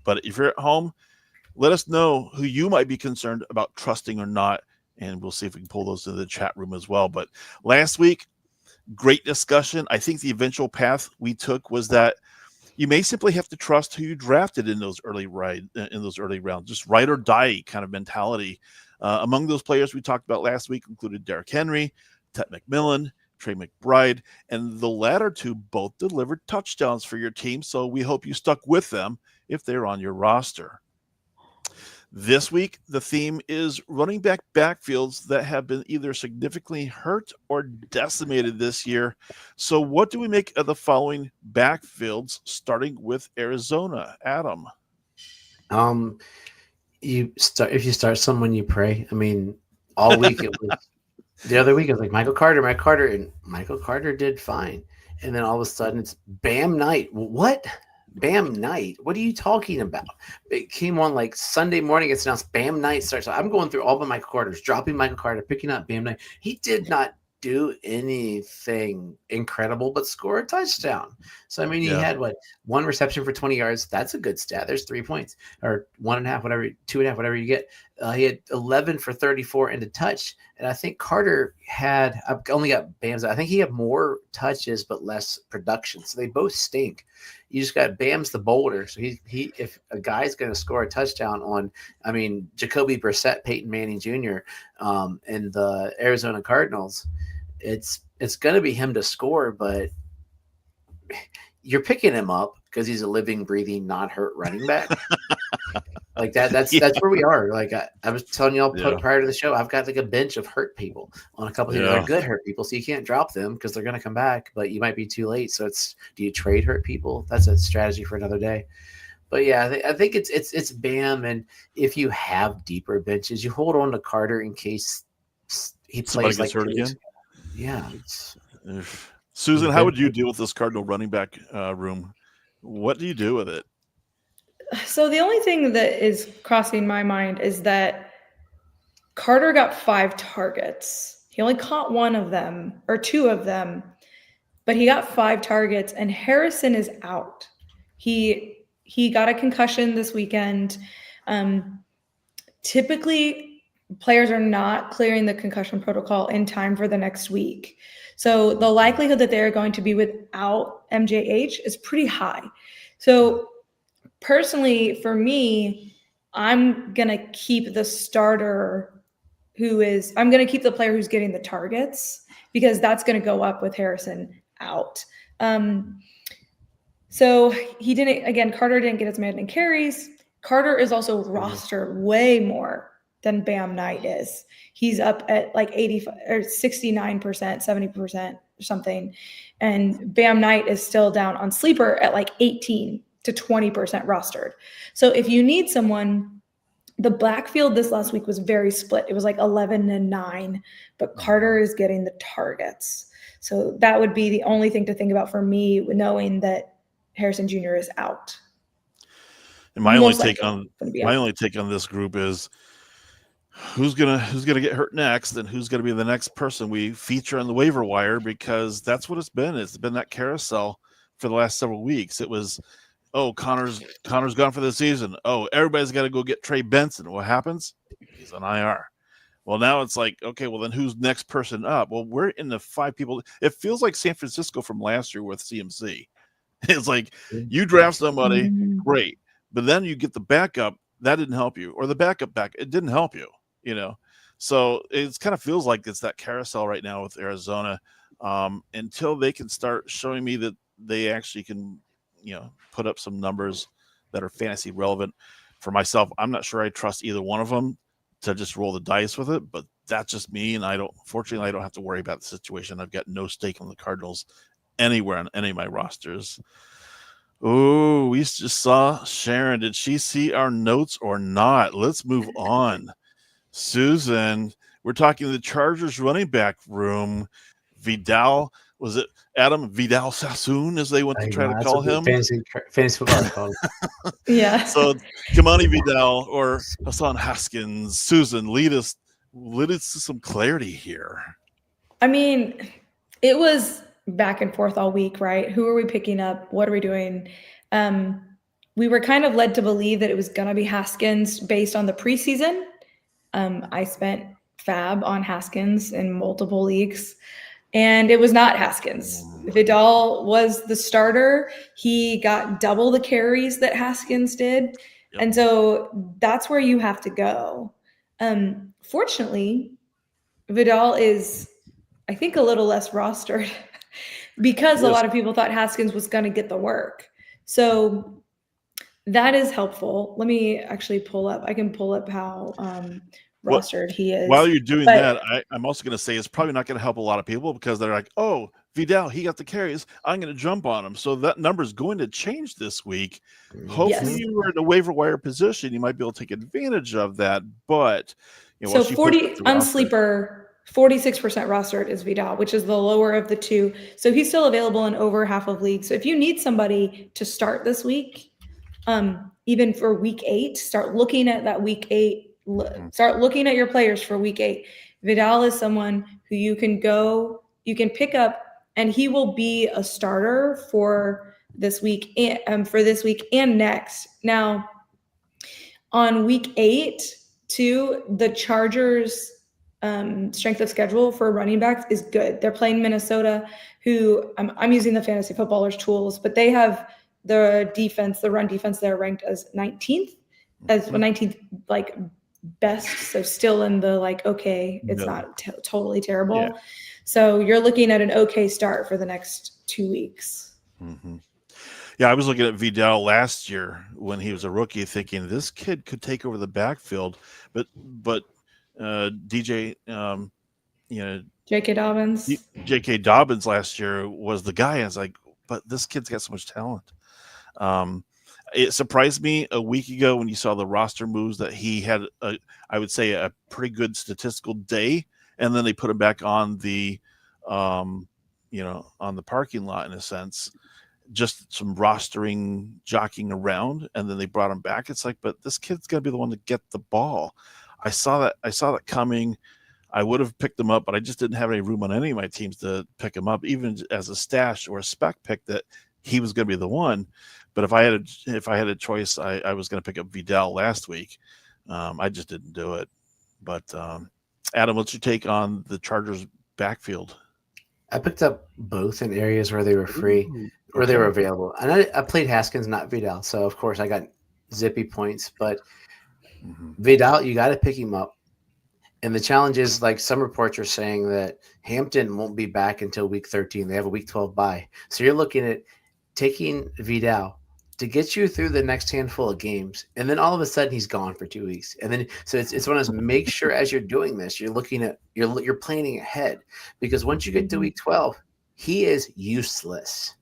But if you're at home, let us know who you might be concerned about trusting or not and we'll see if we can pull those into the chat room as well. But last week, great discussion. I think the eventual path we took was that you may simply have to trust who you drafted in those early rounds, just ride or die kind of mentality. Among those players we talked about last week included Derrick Henry, Ted McMillan, Trey McBride, and the latter two both delivered touchdowns for your team, so we hope you stuck with them if they're on your roster. This week, the theme is running back backfields that have been either significantly hurt or decimated this year. So what do we make of the following backfields, starting with Arizona? Adam. If you start someone, you pray. I mean, all week it was the other week it was like Michael Carter, and Michael Carter did fine. And then all of a sudden it's Bam Knight. What? Bam Knight? What are you talking about? It came on like Sunday morning. It's announced Bam Knight starts. I'm going through all the Michael Carters, dropping Michael Carter, picking up Bam Knight. He did not do anything incredible but score a touchdown. So I mean, he had one reception for 20 yards. That's a good stat. There's 3 points, or 1.5, whatever, 2.5, whatever you get. He had 11 for 34 and a touch. And I think Carter I've only got Bam's. I think he had more touches but less production. So they both stink. You just got Bam's the boulder. So he if a guy's going to score a touchdown on, I mean, Jacoby Brissett, Peyton Manning Jr., and the Arizona Cardinals, it's going to be him to score, but you're picking him up because he's a living, breathing, not hurt running back. Like that. That's where we are. Like I was telling y'all prior to the show, I've got like a bench of hurt people on a couple of they're good hurt people, so you can't drop them because they're going to come back, but you might be too late. So do you trade hurt people? That's a strategy for another day. But yeah, I think it's Bam, and if you have deeper benches, you hold on to Carter in case he plays like hurt again. Yeah. Susan, how would you deal with this Cardinal running back room? What do you do with it? So the only thing that is crossing my mind is that Carter got 5 targets. He only caught 1 of them or 2 of them, but he got 5 targets, and Harrison is out. He got a concussion this weekend. Typically, players are not clearing the concussion protocol in time for the next week. So the likelihood that they're going to be without MJH is pretty high. So personally, for me, I'm going to keep the starter I'm going to keep the player who's getting the targets, because that's going to go up with Harrison out. So Carter didn't get as many carries. Carter is also rostered way more than Bam Knight is. He's up at like 85 or 69%, 70% or something. And Bam Knight is still down on Sleeper at like 18 to 20% rostered. So if you need someone, the backfield this last week was very split. It was like 11-9, but Carter is getting the targets. So that would be the only thing to think about for me, knowing that Harrison Jr. is out. And my only take on this group is who's gonna get hurt next, and who's gonna be the next person we feature on the waiver wire, because that's what it's been. It's been that carousel for the last several weeks. It was, Connor's gone for the season. Everybody's got to go get Trey Benson. What happens? He's on IR. Well, now it's like, okay, well then who's next person up? Well, we're in the 5 people. It feels like San Francisco from last year with CMC. It's like you draft somebody, great, but then you get the backup. That didn't help you, or the backup it didn't help you. So it kind of feels like it's that carousel right now with Arizona, until they can start showing me that they actually can, put up some numbers that are fantasy relevant. For myself, I'm not sure I trust either one of them to just roll the dice with it, but that's just me. And fortunately, I don't have to worry about the situation. I've got no stake on the Cardinals anywhere on any of my rosters. Oh, we just saw Sharon. Did she see our notes or not? Let's move on. Susan, we're talking the Chargers running back room. Vidal, was it Adam Vidal Sassoon, as they want to try to call him? Fantasy football called. Yeah. So Kamani Vidal or Hassan Haskins. Susan, lead us to some clarity here. I mean, it was back and forth all week, right? Who are we picking up? What are we doing? We were kind of led to believe that it was going to be Haskins based on the preseason. I spent fab on Haskins in multiple leagues. And it was not Haskins. Vidal was the starter. He got double the carries that Haskins did. Yep. And so that's where you have to go. Fortunately, Vidal is, I think, a little less rostered because a lot of people thought Haskins was going to get the work. So that is helpful. Let me actually I can pull up how rostered he is. While you're doing that, I'm also going to say it's probably not going to help a lot of people because they're like, oh, Vidal, he got the carries. I'm going to jump on him. So that number is going to change this week. Hopefully you are in a waiver wire position. You might be able to take advantage of that. But so 40 on Sleeper, 46% rostered is Vidal, which is the lower of the two. So he's still available in over half of leagues. So if you need somebody to start this week, even for week 8, start looking at that week 8. Start looking at your players for week 8. Vidal is someone who you can pick up, and he will be a starter for this week and next. Now, on week 8, too, the Chargers' strength of schedule for running backs is good. They're playing Minnesota, who I'm using the Fantasy Footballers tools, but they have the run defense. They're ranked as 19th, like best, so still in the okay, it's not totally terrible. Yeah. So you're looking at an okay start for the next 2 weeks. Yeah, I was looking at Vidal last year when he was a rookie, thinking this kid could take over the backfield, but DJ, J.K. Dobbins last year was the guy. I was like, but this kid's got so much talent. It surprised me a week ago when you saw the roster moves that he had, I would say, a pretty good statistical day, and then they put him back on the, on the parking lot in a sense, just some rostering, jockeying around, and then they brought him back. It's like, but this kid's got to be the one to get the ball. I saw that coming. I would have picked him up, but I just didn't have any room on any of my teams to pick him up, even as a stash or a spec pick that he was going to be the one. But if I had a choice, I was going to pick up Vidal last week. I just didn't do it. But Adam, what's your take on the Chargers backfield? I picked up both in areas where they were free or they were available. And I played Haskins, not Vidal. So, of course, I got zippy points. But Vidal, you got to pick him up. And the challenge is, like some reports are saying, that Hampton won't be back until week 13. They have a week 12 bye. So you're looking at taking Vidal to get you through the next handful of games, and then all of a sudden he's gone for 2 weeks. And then so it's one of those, make sure as you're doing this, you're looking at you're planning ahead, because once you get to week 12, he is useless.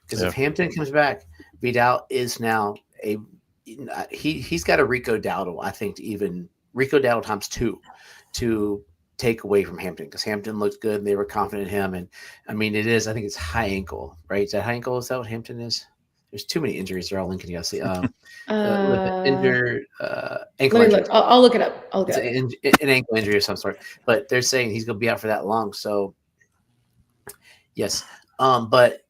Because if Hampton comes back, Vidal is now he's got a Rico Dowdle, I think, Rico Dowdle times 2 to take away from Hampton, because Hampton looked good and they were confident in him. And I mean, I think it's high ankle, right? Is that high ankle? Is that what Hampton is? There's too many injuries. They're all linking together. See, injured ankle injury. I'll look it up. An ankle injury of some sort. But they're saying he's going to be out for that long. So, yes. But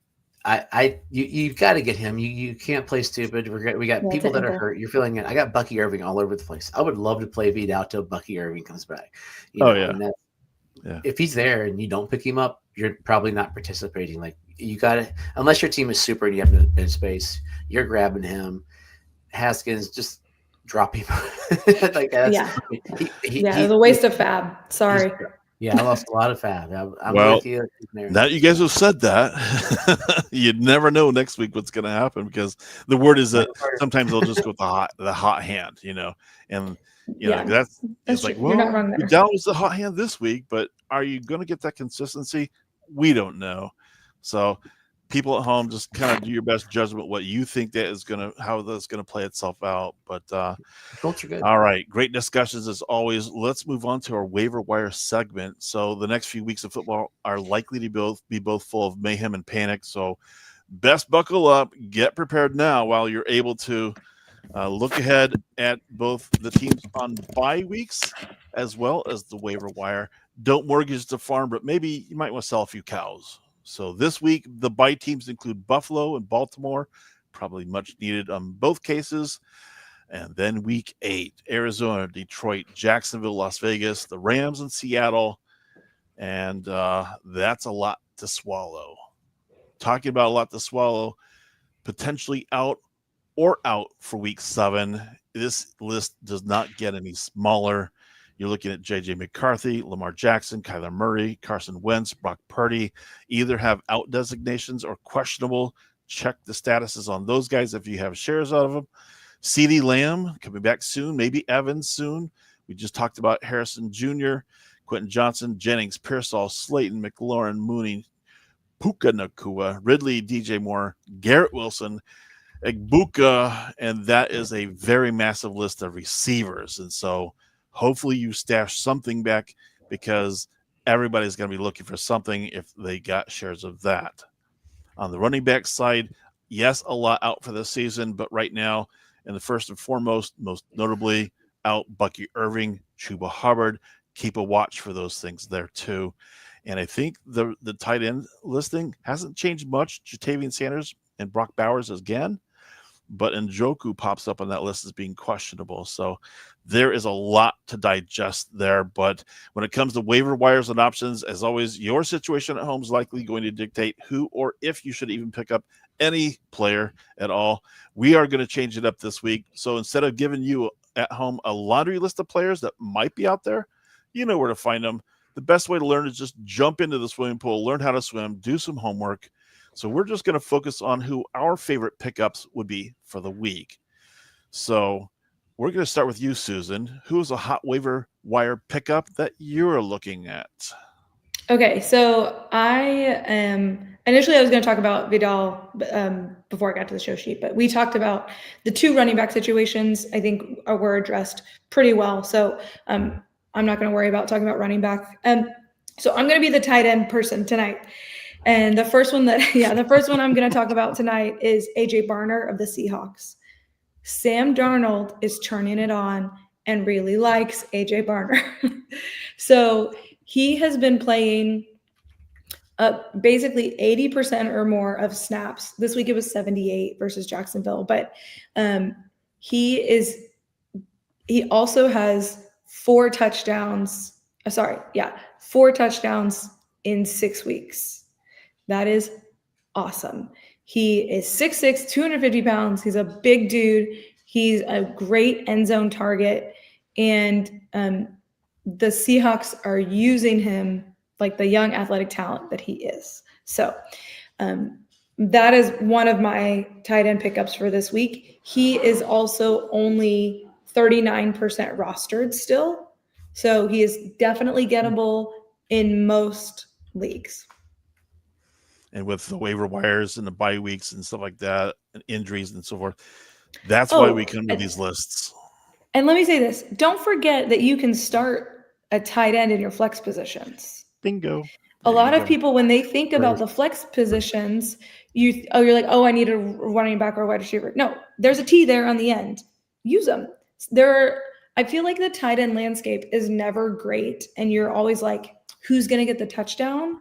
you've got to get him. You can't play stupid. We got people that are hurt. You're feeling it. I got Bucky Irving all over the place. I would love to play Vidal till Bucky Irving comes back. If he's there and you don't pick him up, you're probably not participating. Like, you got to, unless your team is super and you have no bench space, you're grabbing him. Haskins, just drop him. Like that's, it's a waste of fab. Sorry. I lost a lot of fab. I'm with you. Now you guys have said that, you'd never know next week what's going to happen, because the word is that sometimes they'll just go with the hot hand, and that's like, well, Vidal was the hot hand this week, but are you going to get that consistency? We don't know. So people at home, just kind of do your best judgment what you think how that's going to play itself out. But culture good. All right, great discussions as always. Let's move on to our waiver wire segment. So the next few weeks of football are likely to be both full of mayhem and panic. So best buckle up, get prepared now while you're able to look ahead at both the teams on bye weeks as well as the waiver wire. Don't mortgage the farm, but maybe you might want to sell a few cows. So this week, the bye teams include Buffalo and Baltimore, probably much needed on both cases. And then week 8, Arizona, Detroit, Jacksonville, Las Vegas, the Rams in Seattle. And that's a lot to swallow. Talking about a lot to swallow, potentially out for week 7. This list does not get any smaller. You're looking at J.J. McCarthy, Lamar Jackson, Kyler Murray, Carson Wentz, Brock Purdy. Either have out designations or questionable. Check the statuses on those guys if you have shares out of them. CeeDee Lamb coming back soon, maybe Evans soon. We just talked about Harrison Jr., Quentin Johnson, Jennings, Pearsall, Slayton, McLaurin, Mooney, Puka Nakua, Ridley, DJ Moore, Garrett Wilson, Egbuka, and that is a very massive list of receivers. And so hopefully you stash something back because everybody's going to be looking for something if they got shares of that. On the running back side, yes, a lot out for this season, but right now, and the first and foremost, most notably, out Bucky Irving, Chuba Hubbard. Keep a watch for those things there too. And I think the tight end listing hasn't changed much. Jatavian Sanders and Brock Bowers again, but Njoku pops up on that list as being questionable. So there is a lot to digest there. But when it comes to waiver wires and options, as always, your situation at home is likely going to dictate who or if you should even pick up any player at all. We are going to change it up this week. So instead of giving you at home a laundry list of players that might be out there, you know where to find them. The best way to learn is just jump into the swimming pool, learn how to swim, do some homework. So we're just going to focus on who our favorite pickups would be for the week. So we're going to start with you, Susan. Who is a hot waiver wire pickup that you're looking at? Okay, so initially I was going to talk about Vidal before I got to the show sheet, but we talked about the 2 running back situations. I think were addressed pretty well. So I'm not going to worry about talking about running back. So I'm going to be the tight end person tonight. And the first one I'm going to talk about tonight is AJ Barner of the Seahawks. Sam Darnold is turning it on and really likes AJ Barner. So he has been playing basically 80% or more of snaps. This week it was 78 versus Jacksonville, but he also has 4 touchdowns. 4 touchdowns in 6 weeks. That is awesome. He is 6'6", 250 pounds. He's a big dude. He's a great end zone target. And the Seahawks are using him like the young athletic talent that he is. So that is one of my tight end pickups for this week. He is also only 39% rostered still. So he is definitely gettable in most leagues. And with the waiver wires and the bye weeks and stuff like that, and injuries and so forth, that's why we come to these lists. And let me say this. Don't forget that you can start a tight end in your flex positions. Bingo. A lot of people, when they think about the flex positions, you're like, oh, I need a running back or a wide receiver. No, there's a T there on the end. Use them. I feel like the tight end landscape is never great. And you're always like, who's going to get the touchdown?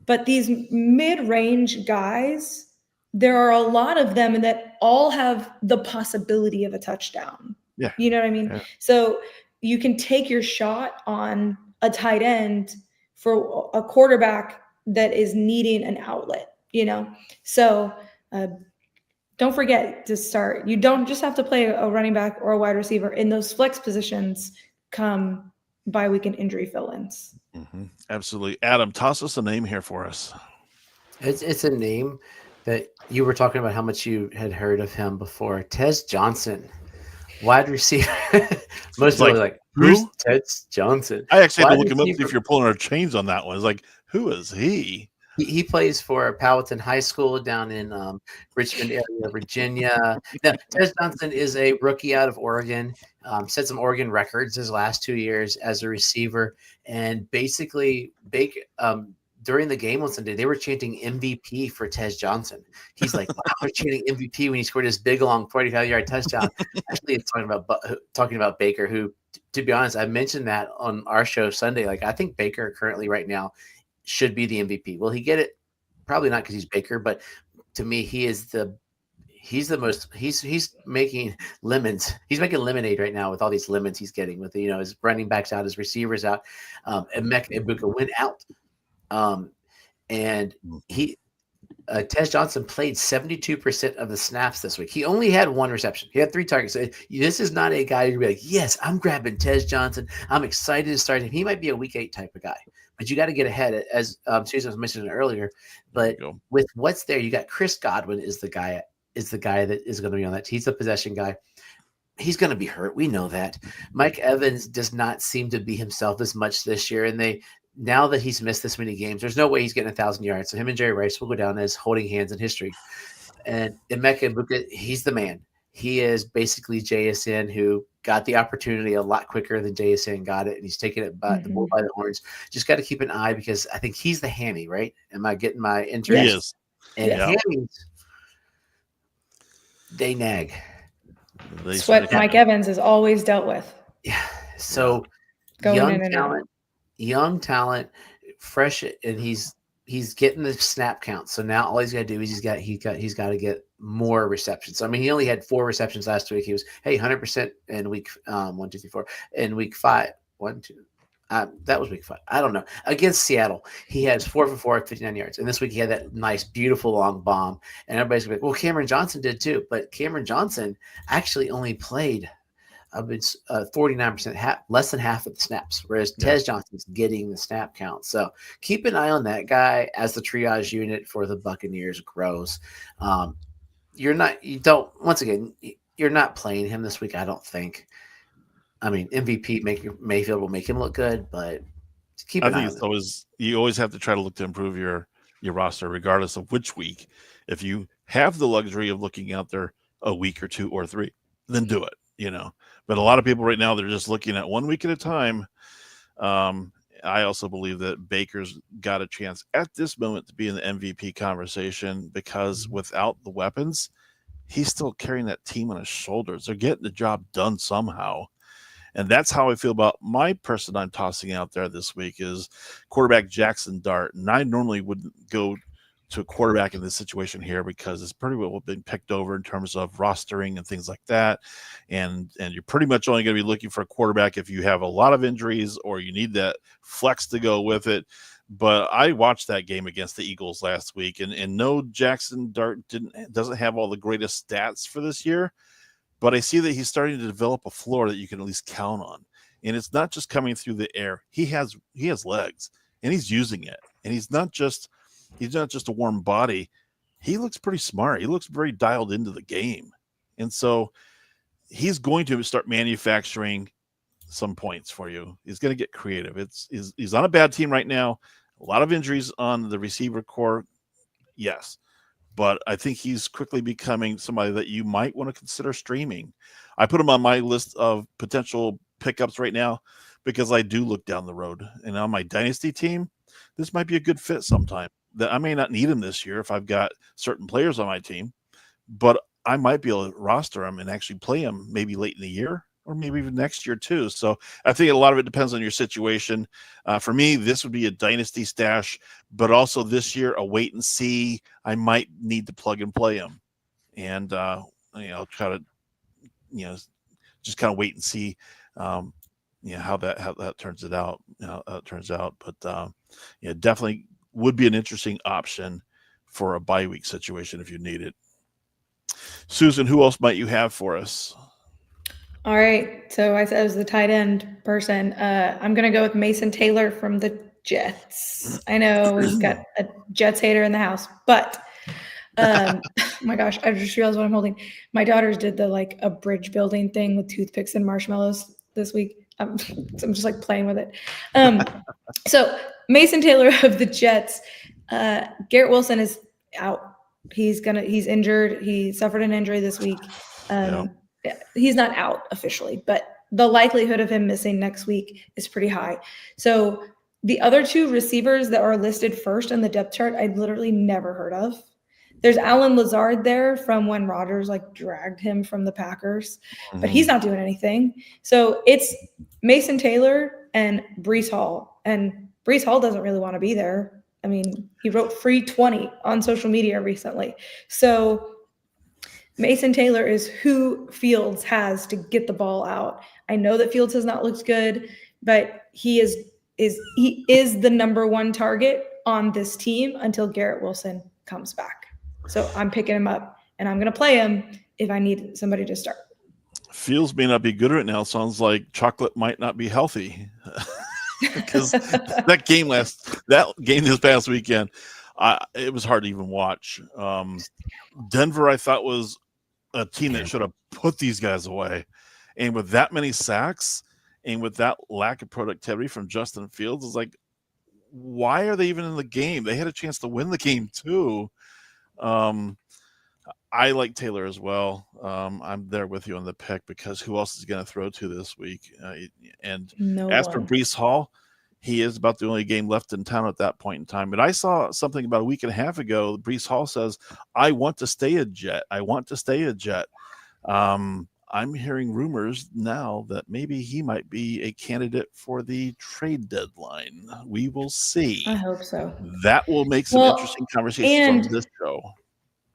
But these mid-range guys, there are a lot of them that all have the possibility of a touchdown. Yeah. You know what I mean? Yeah. So you can take your shot on a tight end for a quarterback that is needing an outlet, So don't forget to start. You don't just have to play a running back or a wide receiver in those flex positions come bye week and injury fill-ins. Mm-hmm. Absolutely. Adam, toss us a name here for us. It's a name that you were talking about how much you had heard of him before. Tez Johnson, wide receiver. Most people are like, who's Tez Johnson? I actually had to look him up to see if you're pulling our chains on that one. It's like, who is he? He plays for Powhatan High School down in Richmond area, Virginia. Now, Tez Johnson is a rookie out of Oregon. Set some Oregon records his last 2 years as a receiver. And basically, during the game on Sunday, they were chanting MVP for Tez Johnson. He's like, wow, they're chanting MVP when he scored this big, long 45-yard touchdown. Actually, it's talking about Baker, who, to be honest, I mentioned that on our show Sunday. Like, I think Baker currently right now should be the MVP. Will he get it? Probably not because he's Baker, but to me, he is he's the most. He's making lemons. He's making lemonade right now with all these lemons he's getting with his running backs out, his receivers out, and Ibuka went out, and he. Tej Johnson played 72% of the snaps this week. He only had 1 reception. He had 3 targets. So this is not a guy who'd be like, yes, I'm grabbing Tej Johnson. I'm excited to start him. He might be a week 8 type of guy, but you got to get ahead, as Susan was mentioning earlier. But with what's there, you got Chris Godwin is the guy that is going to be on that. He's the possession guy. He's going to be hurt. We know that. Mike Evans does not seem to be himself as much this year, and now that he's missed this many games, there's no way he's getting 1,000 yards. So him and Jerry Rice will go down as holding hands in history. And Emeka Egbuka, he's the man. He is basically JSN, who got the opportunity a lot quicker than JSN got it, and he's taking it by the bull by the horns. Just got to keep an eye, because I think he's the hammy, right? Am I getting my interest? He is. And hammies, they nag. That's what Mike Evans has always dealt with. Yeah. So young talent, fresh, and he's getting the snap count. So now all he's got to do is he's got to get more receptions. I mean, he only had 4 receptions last week. He was 100% in week 1, 2, 3, 4. In week 5, 1, 2. That was week 5. I don't know. Against Seattle, he has 4 for 4 at 59 yards. And this week he had that nice, beautiful long bomb. And everybody's going to be like, well, Cameron Johnson did too. But Cameron Johnson actually only played 49%, less than half of the snaps, whereas Tej Johnson's getting the snap count. So keep an eye on that guy as the triage unit for the Buccaneers grows. You're not playing him this week, I don't think. I mean, MVP Mayfield will make him look good, but keep an eye on it. You always have to try to look to improve your roster, regardless of which week. If you have the luxury of looking out there a week or 2 or 3, then do it. But a lot of people right now, they're just looking at 1 week at a time. I also believe that Baker's got a chance at this moment to be in the MVP conversation, because without the weapons, he's still carrying that team on his shoulders. They're getting the job done somehow. And that's how I feel about my person I'm tossing out there this week is quarterback Jackson Dart. And I normally wouldn't go to a quarterback in this situation here, because it's pretty well been picked over in terms of rostering and things like that. And you're pretty much only going to be looking for a quarterback if you have a lot of injuries or you need that flex to go with it. But I watched that game against the Eagles last week, and no, Jackson Dart doesn't have all the greatest stats for this year, but I see that he's starting to develop a floor that you can at least count on. And it's not just coming through the air. He has legs, and he's using it. And he's not just a warm body. He looks pretty smart. He looks very dialed into the game. And so he's going to start manufacturing some points for you. He's going to get creative. He's on a bad team right now. A lot of injuries on the receiver core. Yes. But I think he's quickly becoming somebody that you might want to consider streaming. I put him on my list of potential pickups right now because I do look down the road. And on my dynasty team, this might be a good fit sometime. That I may not need him this year if I've got certain players on my team, but I might be able to roster him and actually play him maybe late in the year or maybe even next year too. So I think a lot of it depends on your situation. For me, this would be a dynasty stash, but also this year, a wait and see. I might need to plug and play him, and try to, just kind of wait and see, how that turns out. But definitely would be an interesting option for a bye week situation if you need it. Susan, who else might you have for us? All right. So I said I was the tight end person. I'm going to go with Mason Taylor from the Jets. I know we've got a Jets hater in the house, but oh my gosh, I just realized what I'm holding. My daughters did a bridge building thing with toothpicks and marshmallows this week. I'm just playing with it. So Mason Taylor of the Jets. Garrett Wilson is out. He's injured. He suffered an injury this week. He's not out officially, but the likelihood of him missing next week is pretty high. So the other 2 receivers that are listed first on the depth chart, I literally never heard of. There's Alan Lazard there from when Rodgers dragged him from the Packers, but he's not doing anything. So it's Mason Taylor and Breece Hall, and Breece Hall doesn't really want to be there. I mean, he wrote free 20 on social media recently. So Mason Taylor is who Fields has to get the ball out. I know that Fields has not looked good, but he is the number one target on this team until Garrett Wilson comes back. So I'm picking him up, and I'm going to play him if I need somebody to start. Fields may not be good right now. Sounds like Chocolate might not be healthy because that game this past weekend, it was hard to even watch. Denver, I thought, was a team that should have put these guys away. And with that many sacks and with that lack of productivity from Justin Fields, it's like, why are they even in the game? They had a chance to win the game too. I like Taylor as well. I'm there with you on the pick because who else is going to throw to this week? And as for Breece Hall, he is about the only game left in town at that point in time. But I saw something about a week and a half ago. Breece Hall says, I want to stay a Jet. I want to stay a Jet. I'm hearing rumors now that maybe he might be a candidate for the trade deadline. We will see. I hope so. That will make some interesting conversations on this show.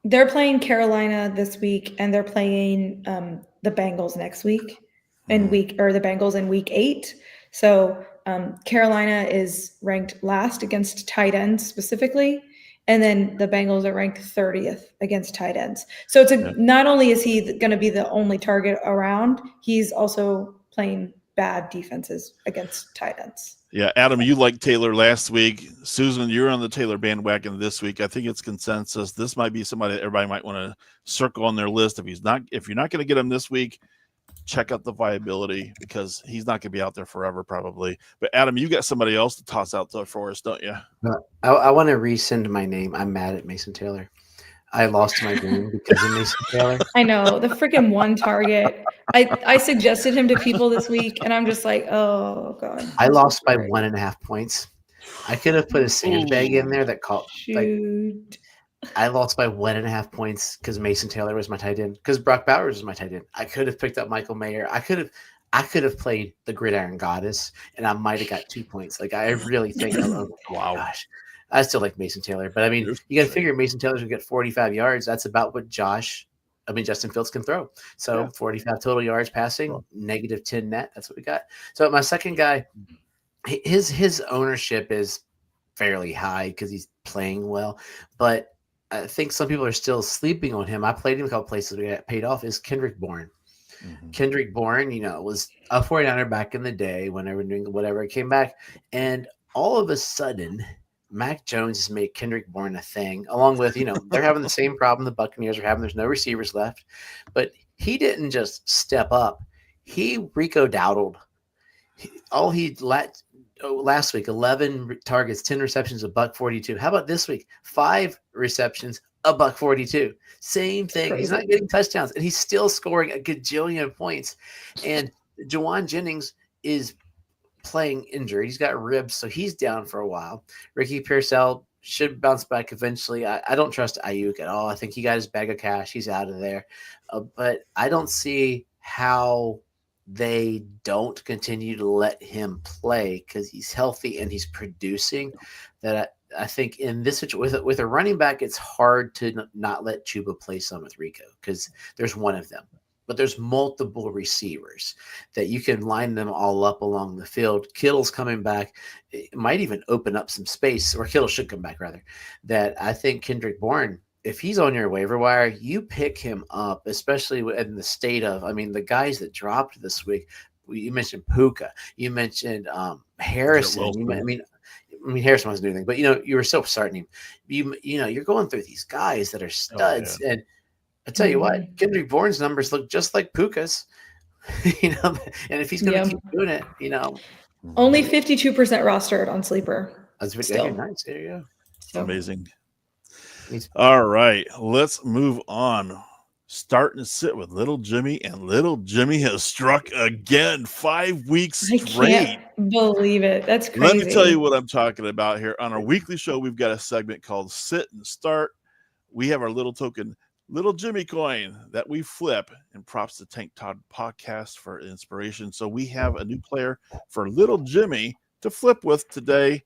They're playing Carolina this week, and they're playing the Bengals next week, the Bengals in week 8. So Carolina is ranked last against tight ends specifically, and then the Bengals are ranked 30th against tight ends. So it's not only is he going to be the only target around, he's also playing bad defenses against tight ends. Yeah, Adam, you liked Taylor last week. Susan, you're on the Taylor bandwagon this week. I think it's consensus. This might be somebody that everybody might want to circle on their list. If you're not going to get him this week, check out the viability because he's not going to be out there forever probably. But Adam, you got somebody else to toss out there for us, don't you? I want to rescind my name. I'm mad at Mason Taylor. I lost my game because of Mason Taylor. I know, the freaking one target. I suggested him to people this week, and I'm just like, oh, God. I lost by 1.5 points. I could have put a sandbag in there that caught. Shoot. I lost by 1.5 points because Mason Taylor was my tight end, because Brock Bowers was my tight end. I could have picked up Michael Mayer. I could have played the Gridiron Goddess, and I might have got 2 points. Like, I really think, wow, gosh. I still like Mason Taylor, but I mean, you got to figure Mason Taylor's going to get 45 yards. That's about what Justin Fields can throw. So 45 total yards passing, negative 10 net. That's what we got. So my second guy, his ownership is fairly high because he's playing well, but I think some people are still sleeping on him. I played him a couple places we got paid off. Is Kendrick Bourne. Mm-hmm. Kendrick Bourne, was a 49er back in the day whenever doing whatever, came back, and all of a sudden – Mac Jones has made Kendrick Bourne a thing, along with, they're having the same problem the Buccaneers are having. There's no receivers left. But he didn't just step up. He Rico Dowdled. Last week, 11 targets, 10 receptions, $142. How about this week? 5 receptions, $142. Same thing. He's not getting touchdowns, and he's still scoring a gajillion points. And Jawan Jennings is playing injured. He's got ribs, so he's down for a while. Ricky Pearsall should bounce back eventually. I don't trust Ayuk at all. I think he got his bag of cash. He's out of there. But I don't see how they don't continue to let him play because he's healthy and he's producing. That I think in this situation with a running back, it's hard to not let Chuba play some with Rico because there's one of them. But there's multiple receivers that you can line them all up along the field. Kittle's coming back. It might even open up some space, or Kittle should come back rather, that I think Kendrick Bourne, if he's on your waiver wire, you pick him up, especially in the state of, the guys that dropped this week. You mentioned Puka. You mentioned Harrison. Harrison wasn't doing anything, but, you were still starting him. You're going through these guys that are studs. Oh, yeah. And I tell you what, Kendrick Bourne's numbers look just like Puka's, and if he's going to keep doing it, Only 52% rostered on Sleeper. That's nice. There you go. So. Amazing. All right, let's move on. Starting to sit with Little Jimmy, and Little Jimmy has struck again 5 weeks straight. I can't believe it. That's crazy. Let me tell you what I'm talking about here. On our weekly show, we've got a segment called Sit and Start. We have our little token Little Jimmy coin that we flip, and props to Tank Todd podcast for inspiration. So we have a new player for Little Jimmy to flip with today.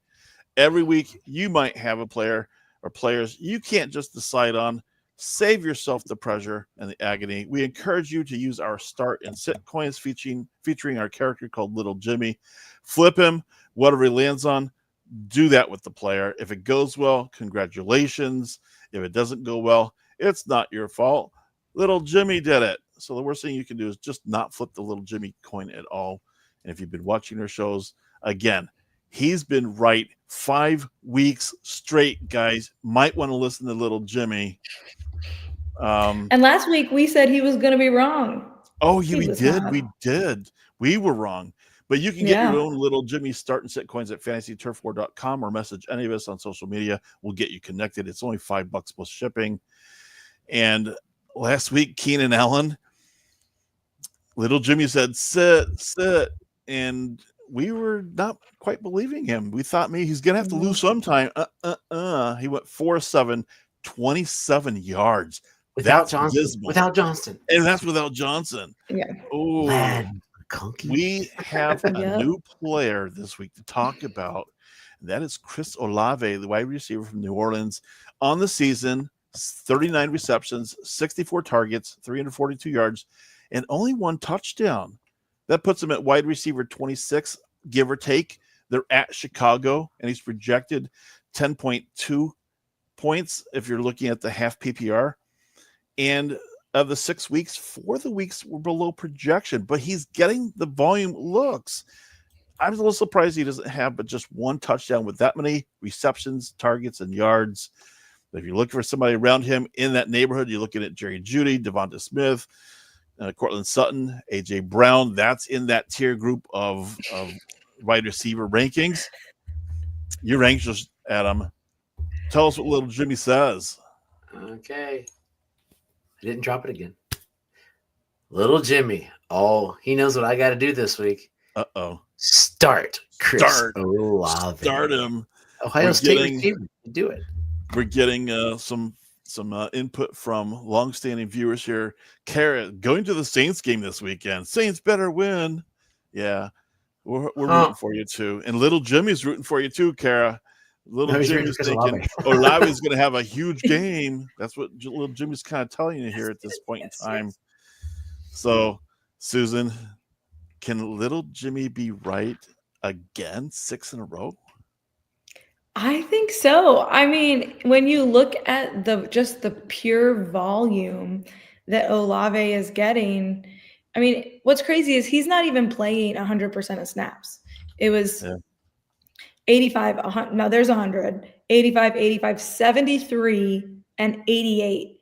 Every week you might have a player or players you can't just decide on. Save yourself the pressure and the agony. We encourage you to use our start and sit coins featuring our character called Little Jimmy. Flip him, whatever he lands on, do that with the player. If it goes well, congratulations. If it doesn't go well, it's not your fault. Little Jimmy did it. So the worst thing you can do is just not flip the Little Jimmy coin at all. And if you've been watching our shows, again, he's been right 5 weeks straight, guys. Might want to listen to Little Jimmy. And last week we said he was going to be wrong. Oh, yeah, we did. We did. We were wrong. But you can get your own Little Jimmy start and sit coins at fantasyturfwar.com or message any of us on social media. We'll get you connected. It's only $5 plus shipping. And last week, Keenan Allen, Little Jimmy said, sit. And we were not quite believing him. We thought maybe he's going to have to lose sometime. He went 4-7, 27 yards. Without Johnston. And that's without Johnson. Yeah. Oh, we have a new player this week to talk about. And that is Chris Olave, the wide receiver from New Orleans. On the season, 39 receptions, 64 targets, 342 yards, and only 1 touchdown. That puts him at wide receiver 26, give or take. They're at Chicago, and he's projected 10.2 points if you're looking at the half PPR. And of the 6 weeks, 4 of the weeks were below projection, but he's getting the volume looks. I'm a little surprised he doesn't have but just 1 touchdown with that many receptions, targets, and yards. But if you're looking for somebody around him in that neighborhood, you're looking at Jerry Jeudy, Devonta Smith, Cortland Sutton, A.J. Brown. That's in that tier group of wide receiver rankings. You're anxious, Adam. Tell us what Little Jimmy says. Okay. I didn't drop it again. Little Jimmy. Oh, he knows what I got to do this week. Uh-oh. Start Olave. Start him. Ohio State receiver. Do it. We're getting some input from longstanding viewers here. Kara, going to the Saints game this weekend. Saints better win. Yeah. We're rooting for you too. And Little Jimmy's rooting for you too, Kara. Little Jimmy's thinking Olave's going to have a huge game. That's what Little Jimmy's kind of telling you here at this point in time. Yes. So, Susan, can Little Jimmy be right again 6 in a row? I think so. I mean, when you look at the pure volume that Olave is getting, I mean, what's crazy is he's not even playing 100% of snaps. It was 85, 100, no, there's 100, 85, 85, 73, and 88.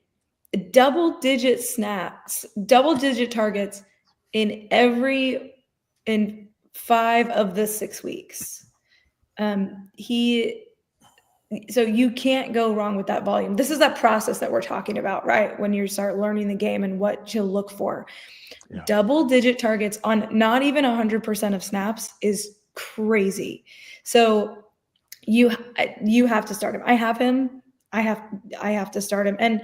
Double-digit snaps, double-digit targets in 5 of the 6 weeks. So you can't go wrong with that volume. This is that process that we're talking about, right? When you start learning the game and what to look for. Yeah. Double-digit targets on not even 100% of snaps is crazy. So you have to start him. I have him. I have to start him. And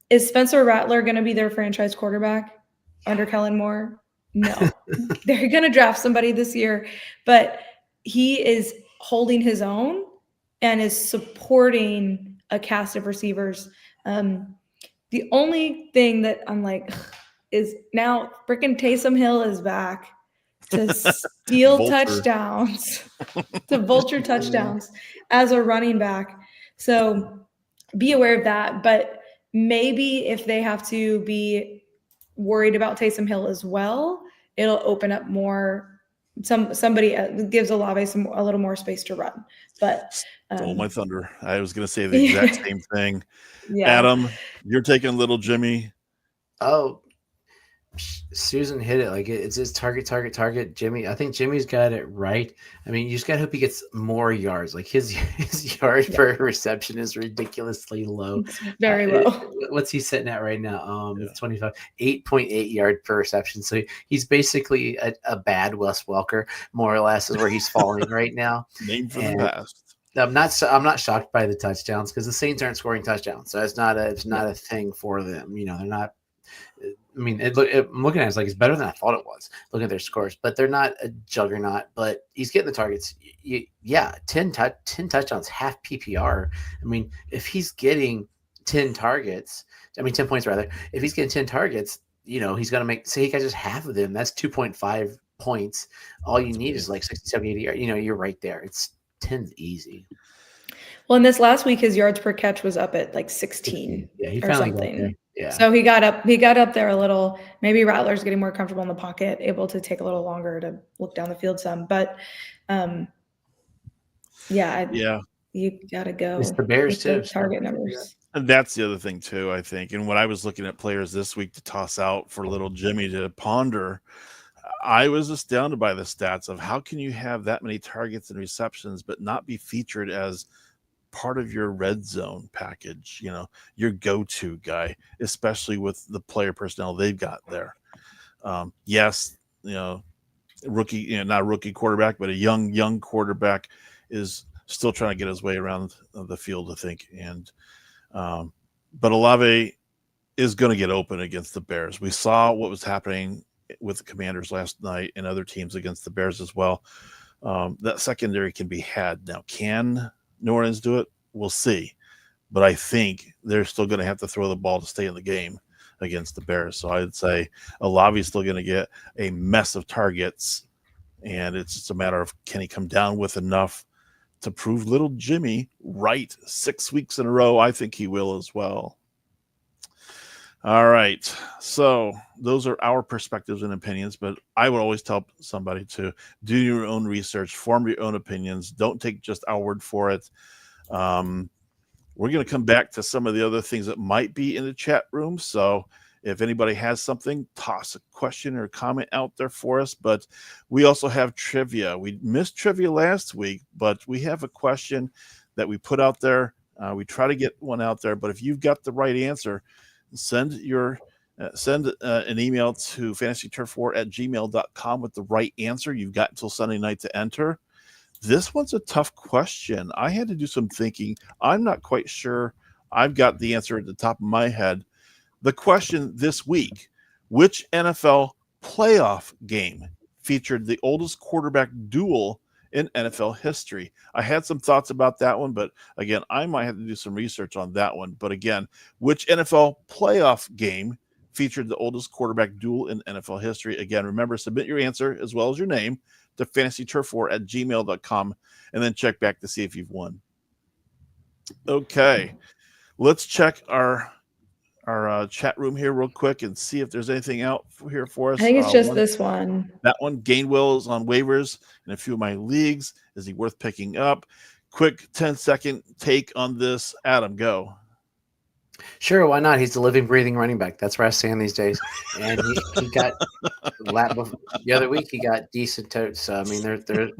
is Spencer Rattler going to be their franchise quarterback under Kellen Moore? No. They're going to draft somebody this year, but he is holding his own and is supporting a cast of receivers. The only thing that I'm like is now freaking Taysom Hill is back to steal touchdowns, to vulture touchdowns as a running back. So be aware of that. But maybe if they have to be worried about Taysom Hill as well, it'll open up more. Somebody gives Olave a little more space to run. But stole my thunder. I was going to say the exact same thing. Yeah. Adam, you're taking Little Jimmy. Oh, Susan hit it. Like it's his target. Jimmy, I think Jimmy's got it right. I mean, you just got to hope he gets more yards. Like his yard per reception is ridiculously low. It's very low. What's he sitting at right now? 25, 8.8 yard per reception. So he's basically a bad Wes Welker, more or less, is where he's falling right now. Name for the past. I'm not shocked by the touchdowns because the Saints aren't scoring touchdowns, so it's not a thing for them. You know, they're not. I mean, I'm looking at it, it's like it's better than I thought it was. Looking at their scores, but they're not a juggernaut. But he's getting the targets. 10 touchdowns, half PPR. I mean, if he's getting 10 targets, 10 points rather, if he's getting 10 targets, he's going to make, say he got just half of them, that's 2.5 points. All you need is like 60, 70, 80, you're right there. It's 10's easy. Well, in this last week, his yards per catch was up at like 16 he or something. Yeah. So he got up there a little. Maybe Rattler's getting more comfortable in the pocket, able to take a little longer to look down the field some. But you got to go. It's the Bears too. Target numbers. And that's the other thing too, I think. And when I was looking at players this week to toss out for little Jimmy to ponder, I was astounded by the stats of how can you have that many targets and receptions but not be featured as part of your red zone package, your go-to guy, especially with the player personnel they've got there. Yes, rookie, not a rookie quarterback, but a young quarterback is still trying to get his way around the field, I think. And but Olave is going to get open against the Bears. We saw what was happening with the Commanders last night and other teams against the Bears as well. That secondary can be had. Now, can New Orleans do it? We'll see. But I think they're still going to have to throw the ball to stay in the game against the Bears. So I'd say Olave is still going to get a mess of targets, and it's just a matter of can he come down with enough to prove little Jimmy right 6 weeks in a row. I think he will as well. All right. So those are our perspectives and opinions, but I would always tell somebody to do your own research, form your own opinions. Don't take just our word for it. We're going to come back to some of the other things that might be in the chat room. So if anybody has something, toss a question or a comment out there for us. But we also have trivia. We missed trivia last week, but we have a question that we put out there. We try to get one out there, but if you've got the right answer, send an email to fantasyturf4@gmail.com with the right answer. You've got until Sunday night to enter. This one's a tough question. I had to do some thinking. I'm not quite sure I've got the answer at the top of my head. The question this week, which NFL playoff game featured the oldest quarterback duel in NFL history? I had some thoughts about that one, but again, I might have to do some research on that one. But again, which NFL playoff game featured the oldest quarterback duel in NFL history? Again, remember, submit your answer as well as your name to fantasyturf4@gmail.com and then check back to see if you've won. Okay, let's check our chat room here real quick and see if there's anything out here for us. I think it's just this one. That one, Gainwell is on waivers in a few of my leagues. Is he worth picking up? Quick 10-second take on this. Adam, go. Sure, why not? He's the living, breathing running back. That's where I stand these days. And he got the other week. He got decent totes. So I mean,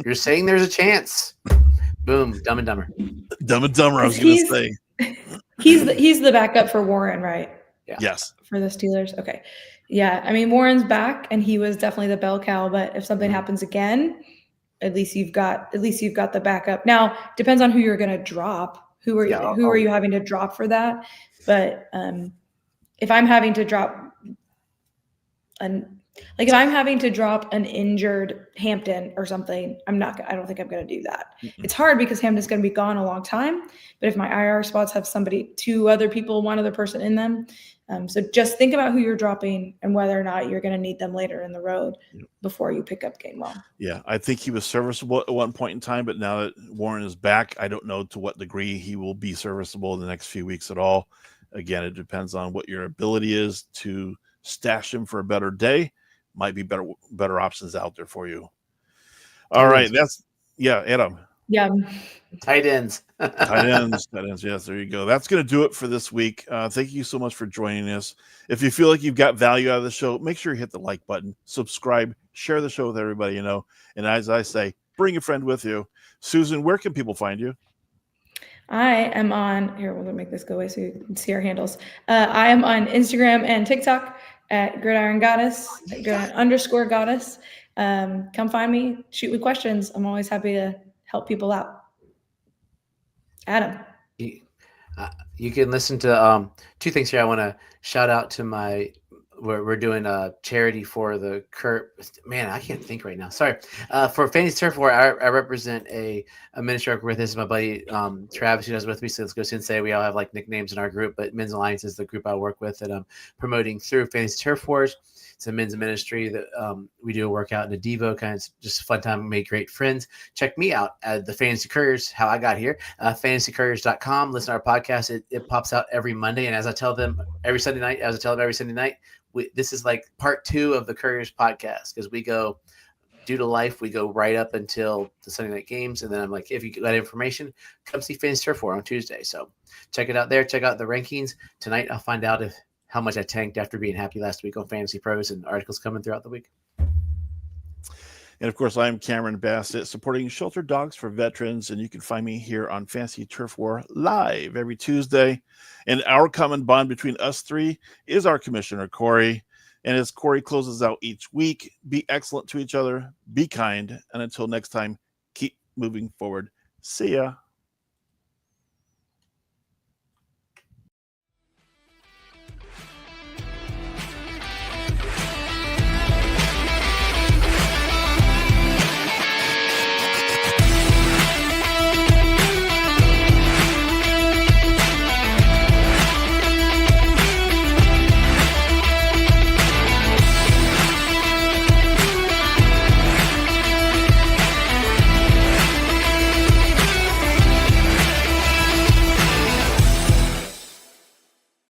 you're saying there's a chance. Boom, Dumb and Dumber. Dumb and Dumber. I was going to say he's the backup for Warren, right? Yeah. Yes. For the Steelers. Okay. Yeah. I mean, Warren's back, and he was definitely the bell cow. But if something happens again, at least you've got the backup. Now, depends on who you're going to drop. Who are you having to drop for that? But if I'm having to drop if I'm having to drop an injured Hampton or something, I don't think I'm going to do that. Mm-hmm. It's hard because Hampton's going to be gone a long time. But if my IR spots have two other people, one other person in them, so just think about who you're dropping and whether or not you're going to need them later in the road before you pick up Gainwell. Yeah, I think he was serviceable at one point in time, but now that Warren is back, I don't know to what degree he will be serviceable in the next few weeks at all. Again, it depends on what your ability is to stash him for a better day. Might be better options out there for you. All right, Adam. Yeah. Tight ends. Tight ends. Yes, there you go. That's going to do it for this week. Thank you so much for joining us. If you feel like you've got value out of the show, make sure you hit the like button, subscribe, share the show with everybody you know. And as I say, bring a friend with you. Susan, where can people find you? I am on here. We'll make this go away so you can see our handles. I am on Instagram and TikTok at Gridiron Goddess, _Goddess. Come find me, shoot me questions. I'm always happy to help people out. Adam. You can listen to two things here. I want to shout out to my we're doing a charity for the Man, I can't think right now. Sorry. For Fantasy Turf War, I represent a minister with. This is my buddy Travis, who does with me. So let's go and say we all have like nicknames in our group, but Men's Alliance is the group I work with that I'm promoting through Fantasy Turf Wars. It's a men's ministry that we do a workout in a Devo, kind of just a fun time, make great friends. Check me out at the Fantasy Couriers, how I got here, fantasycouriers.com. Listen to our podcast. It pops out every Monday. And as I tell them every Sunday night, this is like part 2 of the Couriers podcast, because we go due to life, we go right up until the Sunday night games. And then I'm like, if you get that information, come see Fantasy Turf War on Tuesday. So check it out there. Check out the rankings. Tonight, I'll find out how much I tanked after being happy last week on Fantasy Pros, and articles coming throughout the week. And of course, I'm Cameron Bassett, supporting Shelter Dogs for Veterans, and you can find me here on Fantasy Turf War live every Tuesday. And our common bond between us three is our commissioner, Cory. And as Cory closes out each week, be excellent to each other, be kind, and until next time, keep moving forward. See ya.